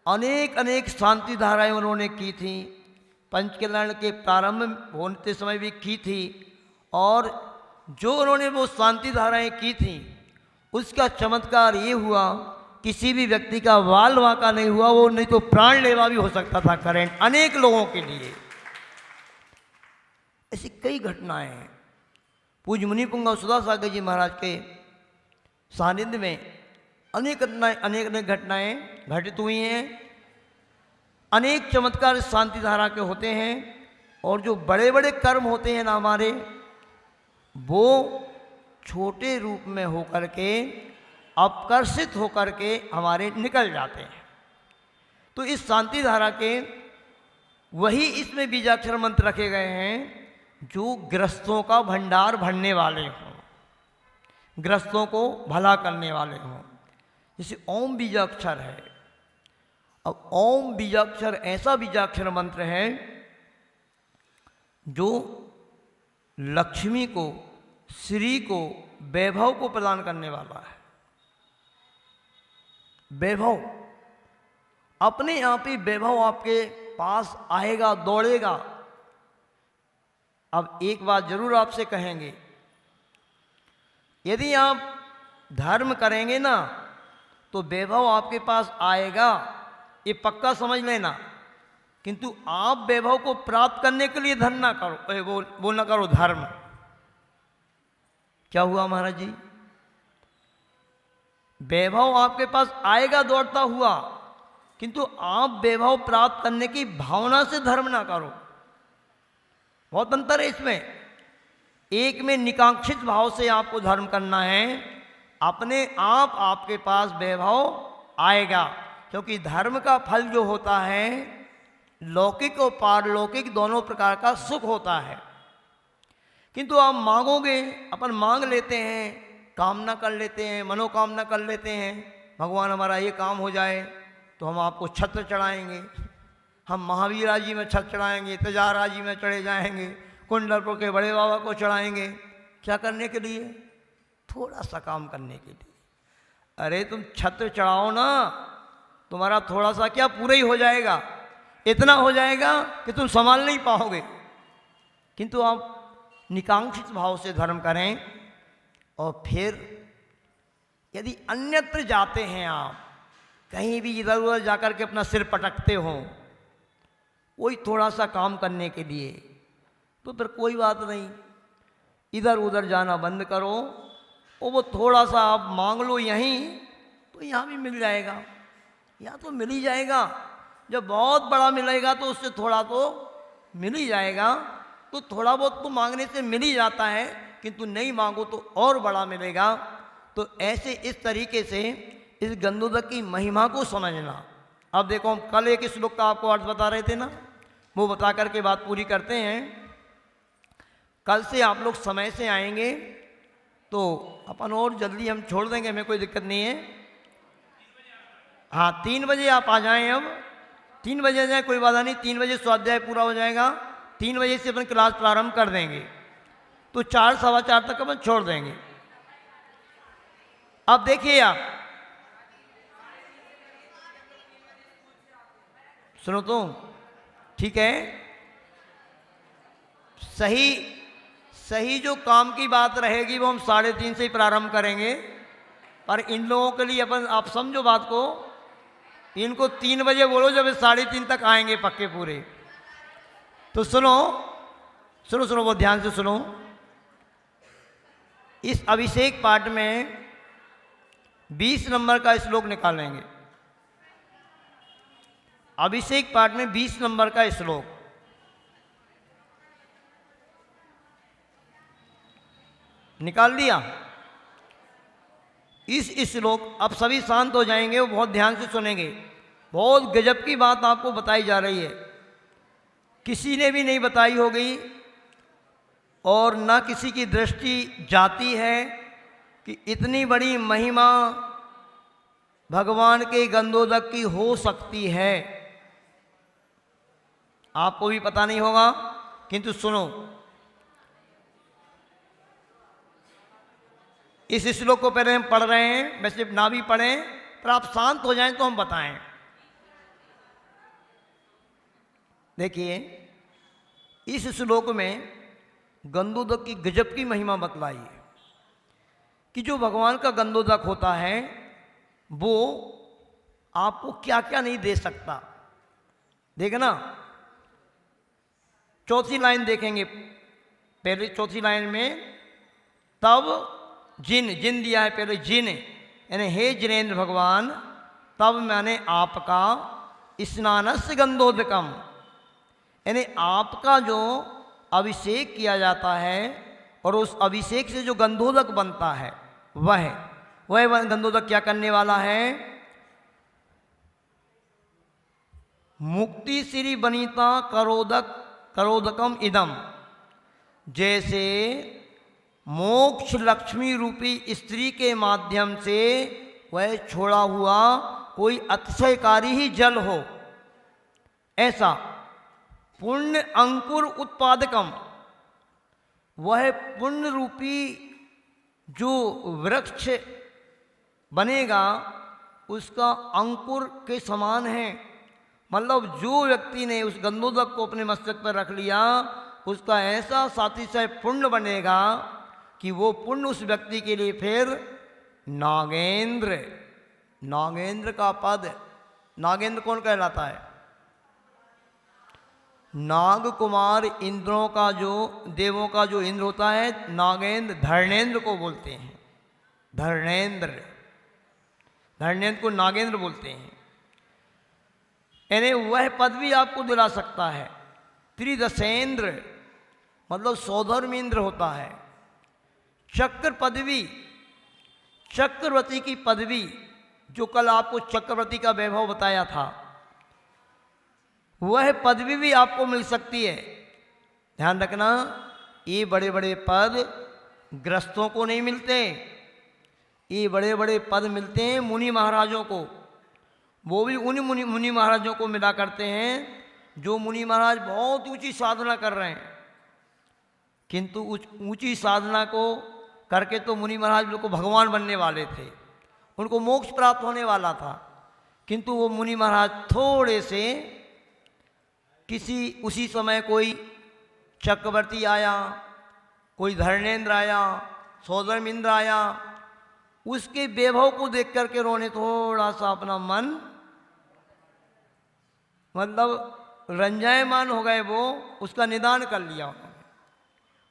अनेक शांति धाराएं उन्होंने की थी। पंचकल्याण के प्रारंभ होते समय भी की थी। और जो उन्होंने वो शांति धाराएं की थी उसका चमत्कार ये हुआ, किसी भी व्यक्ति का वाल वाका नहीं हुआ। वो नहीं तो प्राण लेवा भी हो सकता था करंट, अनेक लोगों के लिए। ऐसी कई घटनाएं हैं। पूज्य मुनि पुंगव सुधा सागर जी महाराज के सानिध्य में अनेक घटनाएं घटित हुई हैं। अनेक चमत्कार शांति धारा के होते हैं। और जो बड़े बड़े कर्म होते हैं ना हमारे, वो छोटे रूप में होकर के अपकर्षित होकर के हमारे निकल जाते हैं। तो इस शांति धारा के वही इसमें बीजाक्षर मंत्र रखे गए हैं जो ग्रस्तों का भंडार भरने वाले हों, ग्रस्तों को भला करने वाले हों। जैसे ओम बीजाक्षर है, अब ओम बीजाक्षर ऐसा बीजाक्षर मंत्र है जो लक्ष्मी को, श्री को, वैभव को प्रदान करने वाला है। वैभव, अपने आप ही वैभव आपके पास आएगा, दौड़ेगा। अब एक बात जरूर आपसे कहेंगे, यदि आप धर्म करेंगे ना तो वैभव आपके पास आएगा, ये पक्का समझ लेना। किंतु आप वैभव को प्राप्त करने के लिए धर्म ना करो, वो ना करो धर्म। क्या हुआ महाराज जी? वैभव आपके पास आएगा दौड़ता हुआ, किंतु आप वैभव प्राप्त करने की भावना से धर्म ना करो। बहुत अंतर है इसमें। एक में निकांक्षित भाव से आपको धर्म करना है, अपने आप आपके पास वैभव आएगा। क्योंकि धर्म का फल जो होता है लौकिक और पारलौकिक दोनों प्रकार का सुख होता है। किंतु आप मांगोगे, अपन मांग लेते हैं, कामना कर लेते हैं, मनोकामना कर लेते हैं, भगवान हमारा ये काम हो जाए तो हम आपको छत्र चढ़ाएंगे, हम महावीरा जी में छत्र चढ़ाएंगे, तेजारा जी में चढ़े जाएंगे, कुंडलपुर के बड़े बाबा को चढ़ाएंगे। क्या करने के लिए? थोड़ा सा काम करने के लिए। अरे तुम छत्र चढ़ाओ ना, तुम्हारा थोड़ा सा क्या पूरा ही हो जाएगा, इतना हो जाएगा कि तुम संभाल नहीं पाओगे। किंतु आप निकांक्षित भाव से धर्म करें। और फिर यदि अन्यत्र जाते हैं, आप कहीं भी इधर उधर जाकर के अपना सिर पटकते हो वही थोड़ा सा काम करने के लिए, तो फिर कोई बात नहीं, इधर उधर जाना बंद करो और वो थोड़ा सा आप मांग लो यहीं, तो यहाँ भी मिल जाएगा, यहाँ तो मिल ही जाएगा। जब बहुत बड़ा मिलेगा तो उससे थोड़ा तो मिल ही जाएगा। तो थोड़ा बहुत तो मांगने से मिल ही जाता है, किंतु नहीं मांगो तो और बड़ा मिलेगा। तो ऐसे इस तरीके से इस गंधोदक की महिमा को समझना। अब देखो, हम कल एक श्लोक का आपको अर्थ बता रहे थे ना, वो बता करके बात पूरी करते हैं। कल से आप लोग समय से आएंगे तो अपन और जल्दी हम छोड़ देंगे, हमें कोई दिक्कत नहीं है। हाँ, 3 बजे आप आ जाएं। अब 3 बजे आ जाए, कोई बात नहीं, 3 बजे स्वाध्याय पूरा हो जाएगा, 3 बजे से अपन क्लास प्रारंभ कर देंगे, तो 4 सवा 4 तक अपन छोड़ देंगे। अब देखिए, आप सुनो तो ठीक है। सही जो काम की बात रहेगी वो हम 3:30 से ही प्रारंभ करेंगे। और इन लोगों के लिए अपन, आप समझो बात को, इनको 3 बजे बोलो जब 3:30 तक आएंगे पक्के पूरे। तो सुनो बहुत ध्यान से सुनो। इस अभिषेक पाठ में 20 नंबर का श्लोक निकालेंगे। अभिषेक पाठ में 20 नंबर का श्लोक निकाल दिया। इस श्लोक, अब सभी शांत हो जाएंगे, वो बहुत ध्यान से सुनेंगे। बहुत गजब की बात आपको बताई जा रही है, किसी ने भी नहीं बताई होगी और ना किसी की दृष्टि जाती है कि इतनी बड़ी महिमा भगवान के गंधोदक की हो सकती है। आपको भी पता नहीं होगा, किंतु सुनो। इस श्लोक को पहले हम पढ़ रहे हैं, वैसे ना भी पढ़ें पर आप शांत हो जाएं तो हम बताएं। देखिए, इस श्लोक में गंधोदक की गजब की महिमा बतलाई है कि जो भगवान का गंधोदक होता है वो आपको क्या क्या नहीं दे सकता। देखना, चौथी लाइन देखेंगे। पहले चौथी लाइन में तब जिन दिया है, पहले जिन, यानी हे जिनेन्द्र भगवान, तब मैंने आपका स्नानस्य गंधोदकम, यानी आपका जो अभिषेक किया जाता है और उस अभिषेक से जो गंधोदक बनता है वह गंधोदक क्या करने वाला है? मुक्ति श्री बनीता करोदकम इदम, जैसे मोक्ष लक्ष्मी रूपी स्त्री के माध्यम से वह छोड़ा हुआ कोई अतिशयकारी ही जल हो, ऐसा पुण्य अंकुर उत्पादकम, वह पुण्य रूपी जो वृक्ष बनेगा उसका अंकुर के समान है। मतलब जो व्यक्ति ने उस गंधोदक को अपने मस्तक पर रख लिया उसका ऐसा सातिशय पुण्य बनेगा कि वो पुण्य उस व्यक्ति के लिए फिर नागेंद्र, नागेंद्र का पद, नागेंद्र कौन कहलाता है? नाग कुमार इंद्रों का जो, देवों का जो इंद्र होता है, नागेंद्र धर्णेंद्र को बोलते हैं। धर्णेंद्र, धर्णेंद्र को नागेंद्र बोलते हैं। यानी वह पद भी आपको दिला सकता है। त्रिदशेंद्र मतलब सौधर्मेंद्र होता है। चक्र पदवी, चक्रवर्ती की पदवी, जो कल आपको चक्रवर्ती का वैभव बताया था, वह पदवी भी आपको मिल सकती है। ध्यान रखना, ये बड़े बड़े पद ग्रस्तों को नहीं मिलते, ये बड़े बड़े पद मिलते हैं मुनि महाराजों को। वो भी उन मुनि महाराजों को मिला करते हैं जो मुनि महाराज बहुत ऊंची साधना कर रहे हैं, किंतु उस ऊंची साधना को करके तो मुनि महाराज लोग को भगवान बनने वाले थे, उनको मोक्ष प्राप्त होने वाला था, किंतु वो मुनि महाराज थोड़े से उसी समय कोई चक्रवर्ती आया, कोई धर्णेंद्र आया, सौधर्मेंद्र आया, उसके वैभव को देख करके उन्होंने थोड़ा सा अपना मन मतलब रंजायमान हो गए, वो उसका निदान कर लिया उन्होंने।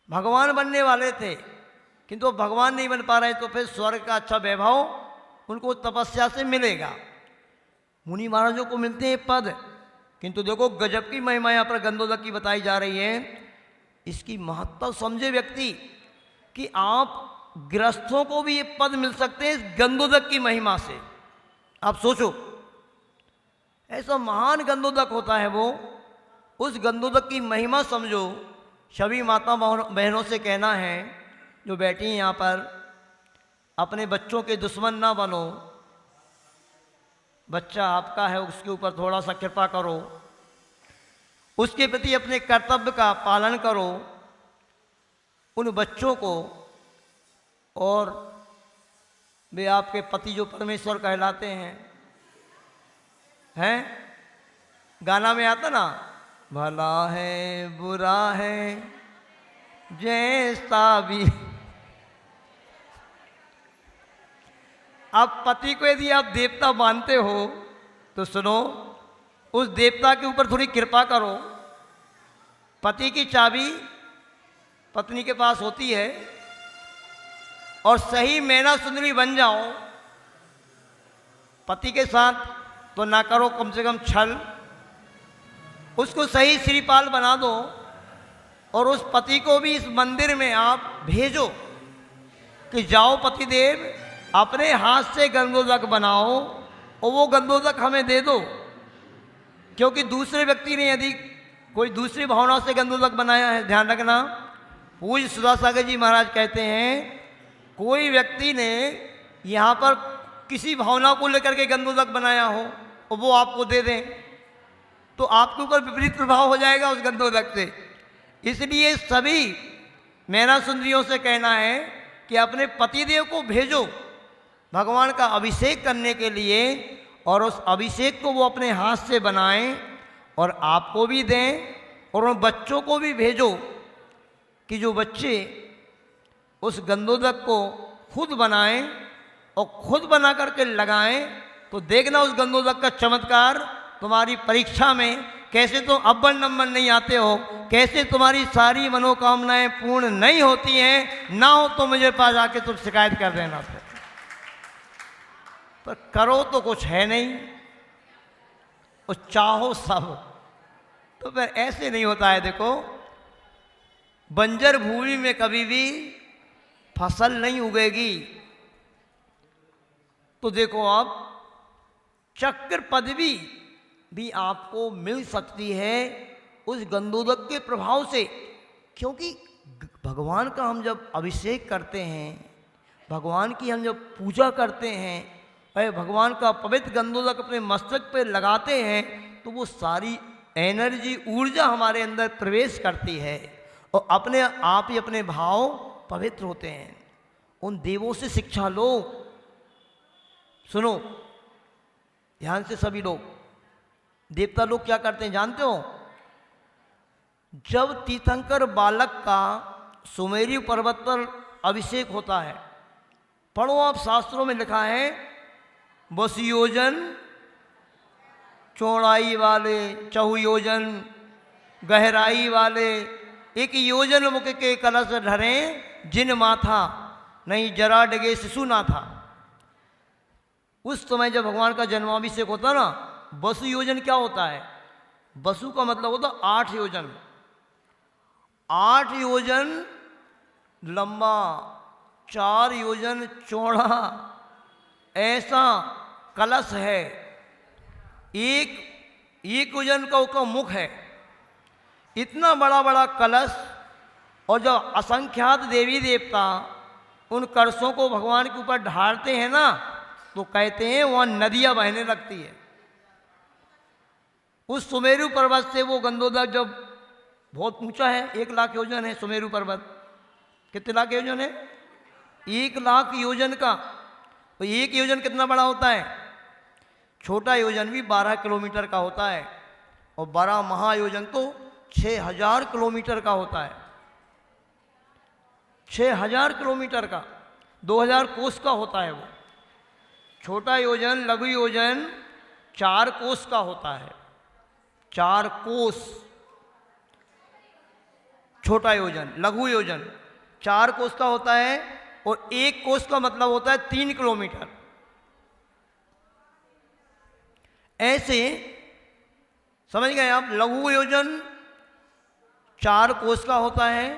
भगवान बनने वाले थे किंतु भगवान नहीं बन पा रहे, तो फिर स्वर्ग का अच्छा वैभव उनको तपस्या से मिलेगा। मुनि महाराजों को मिलते हैं पद, किंतु देखो गजब की महिमा यहाँ पर गंधोदक की बताई जा रही है। इसकी महत्ता समझे व्यक्ति कि आप गृहस्थों को भी ये पद मिल सकते हैं इस गंधोदक की महिमा से। आप सोचो, ऐसा महान गंधोदक होता है वो, उस गंधोदक की महिमा समझो। सभी माता बहनों से कहना है जो बैठी हैं यहाँ पर, अपने बच्चों के दुश्मन ना बनो। बच्चा आपका है, उसके ऊपर थोड़ा सा कृपा करो, उसके प्रति अपने कर्तव्य का पालन करो। उन बच्चों को, और वे आपके पति जो परमेश्वर कहलाते हैं, गाना में आता ना, भला है बुरा है जैसा भी। आप पति को यदि आप देवता मानते हो तो सुनो, उस देवता के ऊपर थोड़ी कृपा करो। पति की चाबी पत्नी के पास होती है, और सही मैना सुंदरी बन जाओ पति के साथ, तो ना करो कम से कम छल, उसको सही श्रीपाल बना दो, और उस पति को भी इस मंदिर में आप भेजो कि जाओ पतिदेव अपने हाथ से गंधोदक बनाओ और वो गंधोदक हमें दे दो। क्योंकि दूसरे व्यक्ति ने यदि कोई दूसरी भावना से गंधोदक बनाया है, ध्यान रखना, पूज्य सुधासागर जी महाराज कहते हैं कोई व्यक्ति ने यहाँ पर किसी भावना को लेकर के गंधोदक बनाया हो और वो आपको दे दें, तो आपके ऊपर विपरीत प्रभाव हो जाएगा उस गंधोदक से। इसलिए सभी मैना सुंदरियों से कहना है कि अपने पतिदेव को भेजो भगवान का अभिषेक करने के लिए, और उस अभिषेक को वो अपने हाथ से बनाएं और आपको भी दें, और उन बच्चों को भी भेजो कि जो बच्चे उस गंधोदक को खुद बनाएं और खुद बना करके लगाएं, तो देखना उस गंधोदक का चमत्कार। तुम्हारी परीक्षा में कैसे तुम अव्वल नंबर नहीं आते हो, कैसे तुम्हारी सारी मनोकामनाएं पूर्ण नहीं होती हैं, ना हो तो मुझे पास आके तुम शिकायत कर देना। पर करो तो कुछ है नहीं, और चाहो सब, तो फिर ऐसे नहीं होता है। देखो, बंजर भूमि में कभी भी फसल नहीं उगेगी। तो देखो, अब चक्र पदवी भी आपको मिल सकती है उस गंधोदक के प्रभाव से, क्योंकि भगवान का हम जब अभिषेक करते हैं, भगवान की हम जब पूजा करते हैं, भाई भगवान का पवित्र गंधोदक अपने मस्तक पे लगाते हैं तो वो सारी एनर्जी ऊर्जा हमारे अंदर प्रवेश करती है और अपने आप ही अपने भाव पवित्र होते हैं। उन देवों से शिक्षा लो। सुनो ध्यान से सभी लोग, देवता लोग क्या करते हैं जानते हो? जब तीर्थंकर बालक का सुमेरु पर्वत पर अभिषेक होता है, पढ़ो आप, शास्त्रों में लिखा है 20 योजन चौड़ाई वाले, 4 योजन गहराई वाले, 1 योजन मुख के कलश ढरे जिन माथा, नहीं जरा डगे शिशु ना था। उस समय जब भगवान का जन्माभिषेक होता ना, वसु योजन क्या होता है? वसु का मतलब होता 8 योजन, 8 योजन लंबा, 4 योजन चौड़ा, ऐसा कलश है। एक योजन का मुख है। इतना बड़ा बड़ा कलश, और जब असंख्यात देवी देवता उन कलशों को भगवान के ऊपर ढालते हैं ना, तो कहते हैं वहाँ नदियाँ बहने लगती है। उस सुमेरु पर्वत से वो गंधोदक जब बहुत ऊंचा है, 1 लाख योजन है सुमेरु पर्वत। कितने लाख योजन है? 1 लाख योजन का। तो 1 योजन कितना बड़ा होता है? छोटा योजन भी 12 किलोमीटर का होता है, और बड़ा महायोजन तो 6000 किलोमीटर का होता है। 6000 किलोमीटर का, 2000 कोस का होता है वो। छोटा योजन, लघु योजन 4 कोस का होता है। 4 कोस छोटा योजन, लघु योजन 4 कोस का होता है, और 1 कोस का मतलब होता है 3 किलोमीटर। ऐसे समझ गए आप? लघु योजन 4 कोस का होता है,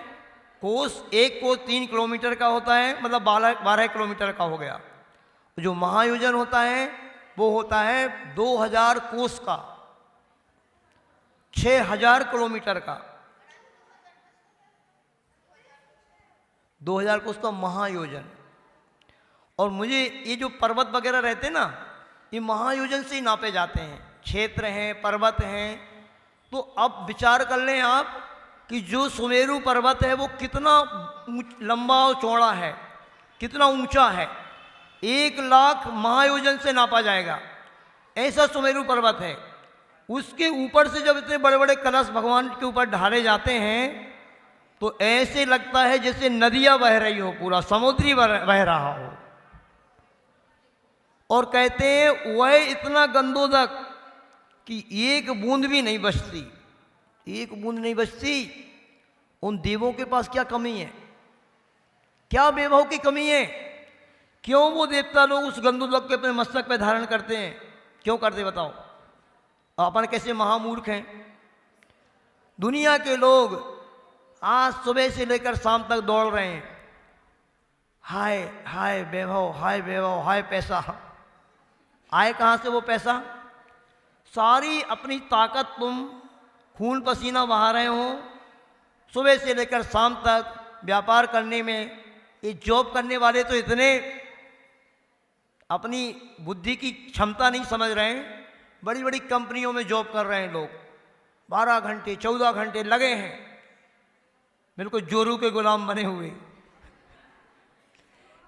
कोस 1 कोस 3 किलोमीटर का होता है, मतलब 12 किलोमीटर का हो गया। जो महायोजन होता है वो होता है 2000 कोस का, 6000 किलोमीटर का। 2000 कोस का महायोजन। और मुझे ये जो पर्वत वगैरह रहते हैं ना, ये महायोजन से ही नापे जाते हैं। क्षेत्र हैं, पर्वत हैं। तो अब विचार कर लें आप कि जो सुमेरु पर्वत है वो कितना लंबा और चौड़ा है, कितना ऊंचा है। 1 लाख महायोजन से नापा जाएगा, ऐसा सुमेरु पर्वत है। उसके ऊपर से जब इतने बड़े बड़े कलश भगवान के ऊपर ढाले जाते हैं तो ऐसे लगता है जैसे नदियां बह रही हो, पूरा समुद्री बह रहा हो। और कहते हैं वह इतना गंधोदक कि 1 बूंद भी नहीं बचती, 1 बूंद नहीं बचती। उन देवों के पास क्या कमी है? क्या वैभव की कमी है? क्यों वो देवता लोग उस गंधोदक के अपने मस्तक पे धारण करते हैं? क्यों करते बताओ? अपन कैसे महामूर्ख हैं। दुनिया के लोग आज सुबह से लेकर शाम तक दौड़ रहे हैं, हाय हाय वैभव, हाय वैभव, हाय पैसा। आए कहाँ से वो पैसा? सारी अपनी ताकत तुम खून पसीना बहा रहे हो, सुबह से लेकर शाम तक व्यापार करने में। ये जॉब करने वाले तो इतने अपनी बुद्धि की क्षमता नहीं समझ रहे हैं। बड़ी बड़ी कंपनियों में जॉब कर रहे हैं लोग, 12 घंटे 14 घंटे लगे हैं, बिल्कुल जोरू के गुलाम बने हुए।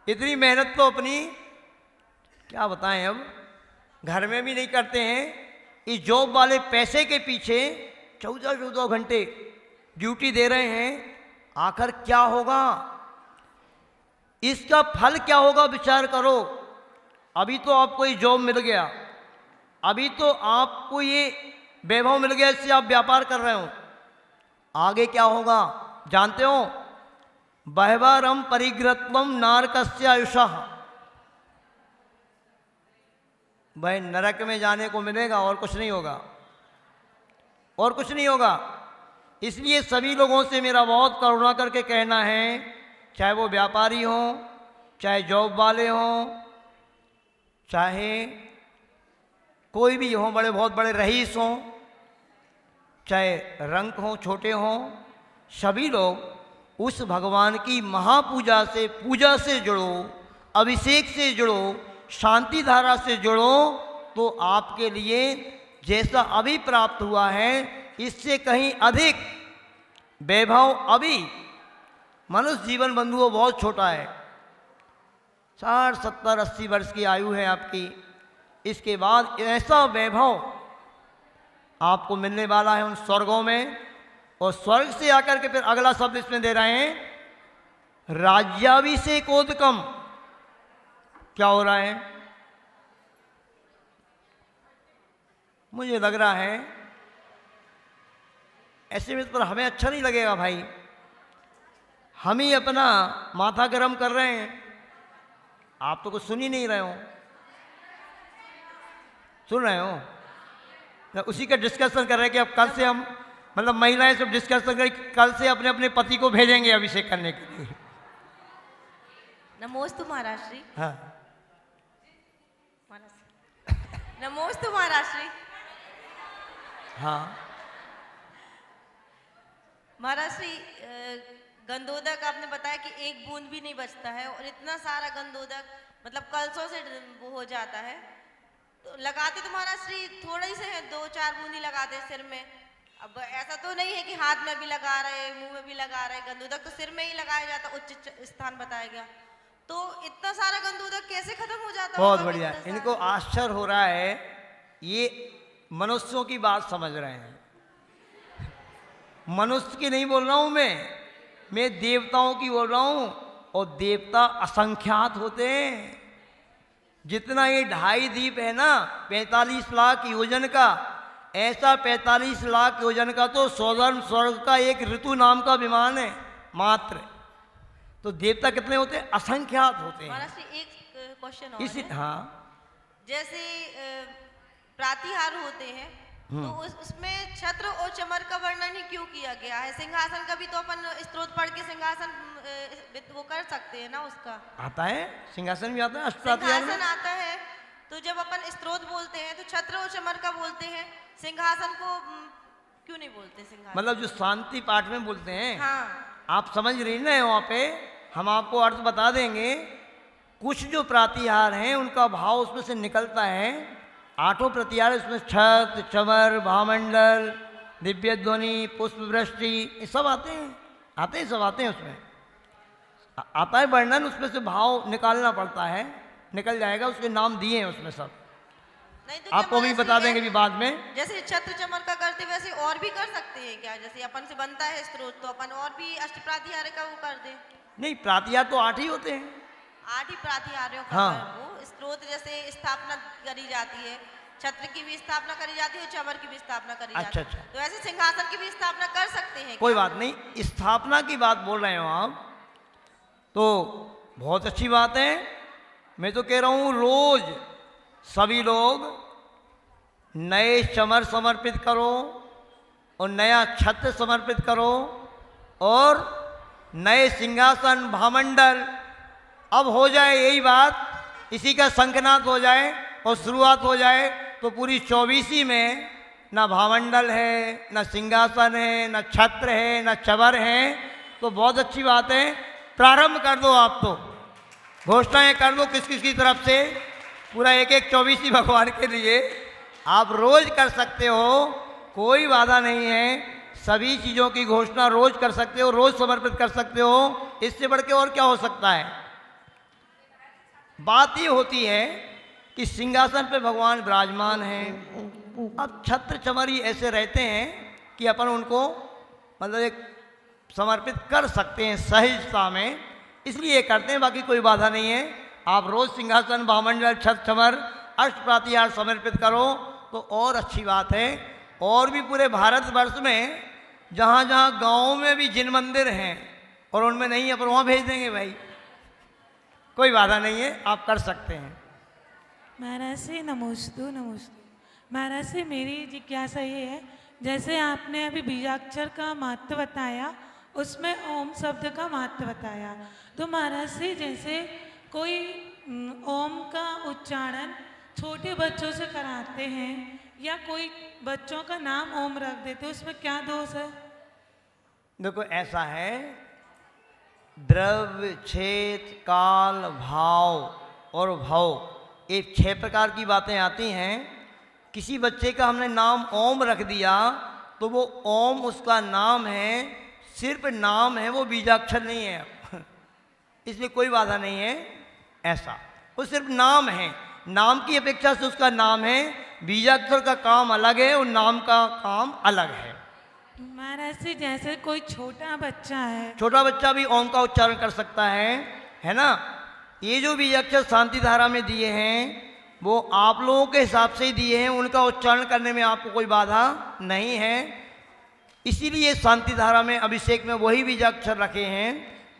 इतनी मेहनत तो अपनी क्या बताएं, अब घर में भी नहीं करते हैं। इस जॉब वाले पैसे के पीछे 14-14 घंटे ड्यूटी दे रहे हैं। आखिर क्या होगा? इसका फल क्या होगा? विचार करो। अभी तो आपको ये जॉब मिल गया, अभी तो आपको ये वैभव मिल गया, इससे आप व्यापार कर रहे हो। आगे क्या होगा जानते हो? बहवारम परिग्रत्वम नारकस्य आयुषः। भाई नरक में जाने को मिलेगा, और कुछ नहीं होगा, और कुछ नहीं होगा। इसलिए सभी लोगों से मेरा बहुत करुणा करके कहना है, चाहे वो व्यापारी हो, चाहे जॉब वाले हों, चाहे कोई भी हो, बड़े बहुत बड़े रईस हों, चाहे रंक हों, छोटे हों, सभी लोग उस भगवान की महापूजा से, पूजा से जुड़ो, अभिषेक से जुड़ो, शांति धारा से जुड़ो तो आपके लिए जैसा अभी प्राप्त हुआ है इससे कहीं अधिक वैभव अभी। मनुष्य जीवन बंधुओं बहुत छोटा है, 60, 70, 80 वर्ष की आयु है आपकी। इसके बाद ऐसा वैभव आपको मिलने वाला है उन स्वर्गों में। और स्वर्ग से आकर के फिर अगला शब्द इसमें दे रहे हैं राज्याभिषेकोदकम। क्या हो रहा है? मुझे लग रहा है ऐसे में पर हमें अच्छा नहीं लगेगा भाई, हम ही अपना माथा गरम कर रहे हैं, आप तो कुछ सुन ही नहीं रहे हो। सुन रहे हो? उसी का डिस्कशन कर रहे हैं कि अब कल से हम मतलब महिलाएं सब डिस्कशन करें, कल से अपने अपने पति को भेजेंगे अभिषेक करने के लिए। नमोस्तु महाराज श्री। हाँ नमोस्तु महाराज श्री। हाँ महाराज श्री, गंधोदक आपने बताया कि एक बूंद भी नहीं बचता है और इतना सारा गंधोदक मतलब कलशों से वो हो जाता है, तो लगाते तो महाराज श्री थोड़ा ही से है, 2-4 बूंदी लगाते हैं सिर में। अब ऐसा तो नहीं है कि हाथ में भी लगा रहे, मुंह में भी लगा रहे, गंधोदक तो सिर में ही लगाया जाता, उच्च स्थान बताया गया। तो इतना सारा गंधोदक कैसे खत्म हो जाता? बहुत बढ़िया, इनको आश्चर्य हो रहा है, ये मनुष्यों की बात समझ रहे हैं। मनुष्य की नहीं बोल रहा हूं मैं देवताओं की बोल रहा हूं। और देवता असंख्यात होते हैं। जितना ये 2.5 दीप है ना 45 लाख योजन का, ऐसा 45 लाख योजन का तो स्वर्ग का एक ऋतु नाम का विमान है मात्र। तो देवता कितने होते हैं? असंख्यात होते हैं। महाराज श्री एक क्वेश्चन और इसी है। हाँ, जैसे प्रातिहार होते हैं तो उसमें छत्र और चमर का वर्णन ही क्यों किया गया है? सिंहासन का भी तो अपन स्तोत्र पढ़ के सिंहासन वो कर सकते हैं ना, उसका आता है सिंहासन भी आता है अष्टप्रातिहार में। सिंहासन आता है, तो जब अपन स्तोत्र बोलते हैं तो छत्र और चमर का बोलते हैं, सिंहासन को क्यों नहीं बोलते? सिंहासन मतलब जो शांति पाठ में बोलते हैं। हाँ, आप समझ रही ना वहाँ पे, हम आपको अर्थ बता देंगे। कुछ जो प्रातिहार हैं उनका भाव उसमें से निकलता है। 8 प्रतिहार उसमें छत्र, चमर, भामंडल, दिव्य ध्वनि, पुष्प वृष्टि, ये सब आते हैं सब आते हैं उसमें। आता है वर्णन, उसमें से भाव निकालना पड़ता है, निकल जाएगा। उसके नाम दिए हैं उसमें सब, नहीं तो आपको भी बता देंगे भी बाद में। जैसे छत्र चमर का करते वैसे और भी कर सकते हैं क्या? जैसे अपन से बनता है स्तोत्र तो अपन और भी अष्टप्रातिहार का वो कर दें। नहीं, प्रातिहार तो 8 ही होते हैं। 8 ही प्रातिहार्यों का हाँ। वो स्तोत्र जैसे स्थापना करी जाती है, छत्र की भी स्थापना करी जाती है, चमर की भी स्थापना करी जाती है। अच्छा। तो ऐसे सिंहासन की भी स्थापना कर सकते हैं कोई क्या? बात नहीं, स्थापना की बात बोल रहे हो आप तो बहुत अच्छी बात है। मैं तो कह रहा हूँ रोज सभी लोग नए चमर समर्पित करो और नया छत्र समर्पित करो और नए सिंहासन भामंडल। अब हो जाए यही बात, इसी का शंखनाद हो जाए और शुरुआत हो जाए तो पूरी 24 में ना भामंडल है, ना सिंहासन है, ना छत्र है, ना चमर है। तो बहुत अच्छी बात है, प्रारंभ कर दो। आप तो घोषणाएं कर दो किस किस की तरफ से, पूरा एक 24 भगवान के लिए आप रोज कर सकते हो, कोई बाधा नहीं है। सभी चीज़ों की घोषणा रोज कर सकते हो, रोज समर्पित कर सकते हो। इससे बढ़ के और क्या हो सकता है? बात ये होती है कि सिंहासन पे भगवान विराजमान हैं। अब छत्र चमरी ऐसे रहते हैं कि अपन उनको मतलब एक समर्पित कर सकते हैं सहजता में, इसलिए करते हैं, बाकी कोई बाधा नहीं है। आप रोज सिंहासन भामंडल छत्र चमर अष्ट प्रातिहार समर्पित करो तो और अच्छी बात है। और भी पूरे भारतवर्ष में जहाँ जहाँ गाँव में भी जिन मंदिर हैं और उनमें नहीं है, पर वहाँ भेज देंगे भाई, कोई बाधा नहीं है, आप कर सकते हैं। महाराज से नमोस्तु। महाराज से मेरी जिज्ञासा ये है, जैसे आपने अभी बीजाक्षर का महत्व बताया, उसमें ओम शब्द का महत्व बताया, तो महाराज से जैसे कोई ओम का उच्चारण छोटे बच्चों से कराते हैं या कोई बच्चों का नाम ओम रख देते, उसमें क्या दोष है? देखो ऐसा है, द्रव्य, क्षेत्र, काल, भाव और भव, एक 6 प्रकार की बातें आती हैं। किसी बच्चे का हमने नाम ओम रख दिया तो वो ओम उसका नाम है, सिर्फ नाम है, वो बीजाक्षर नहीं है इसलिए कोई बाधा नहीं है ऐसा, वो सिर्फ नाम है, नाम की अपेक्षा से उसका नाम है, बीजाक्षर का काम अलग है और नाम का काम अलग है। महाराज जी जैसे कोई छोटा बच्चा है, छोटा बच्चा भी ओम का उच्चारण कर सकता है ना। ये जो बीजाक्षर शांति धारा में दिए हैं वो आप लोगों के हिसाब से ही दिए हैं, उनका उच्चारण करने में आपको कोई बाधा नहीं है। इसीलिए शांति धारा में अभिषेक में वही बीजाक्षर रखे हैं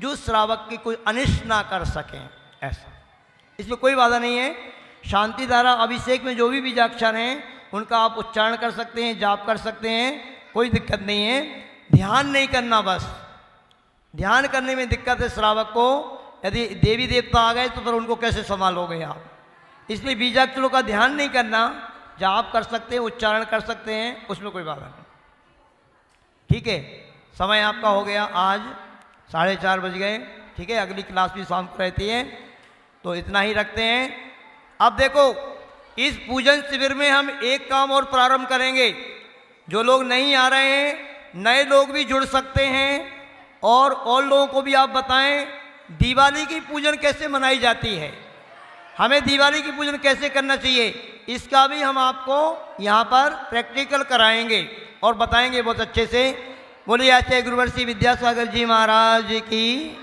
जो श्रावक की कोई अनिष्ट ना कर सकें, ऐसा, इसमें कोई बाधा नहीं है। शांति धारा अभिषेक में जो भी बीजाक्षर हैं उनका आप उच्चारण कर सकते हैं, जाप कर सकते हैं, कोई दिक्कत नहीं है। ध्यान नहीं करना, बस ध्यान करने में दिक्कत है श्रावक को। यदि देवी देवता आ गए तो फिर उनको कैसे संभालोगे आप, इसलिए बीजाक्षरों का ध्यान नहीं करना, जाप कर सकते हैं, उच्चारण कर सकते हैं, उसमें कोई बाधा नहीं। ठीक है, समय आपका हो गया, आज 4:30 बज गए। ठीक है, अगली क्लास भी शाम को रहती है तो इतना ही रखते हैं। अब देखो, इस पूजन शिविर में हम एक काम और प्रारंभ करेंगे। जो लोग नहीं आ रहे हैं, नए लोग भी जुड़ सकते हैं और लोगों को भी आप बताएं दिवाली की पूजन कैसे मनाई जाती है, हमें दिवाली की पूजन कैसे करना चाहिए, इसका भी हम आपको यहाँ पर प्रैक्टिकल कराएंगे और बताएंगे बहुत अच्छे से। बोलिए आचार्य गुरुवर्षी विद्यासागर जी महाराज की।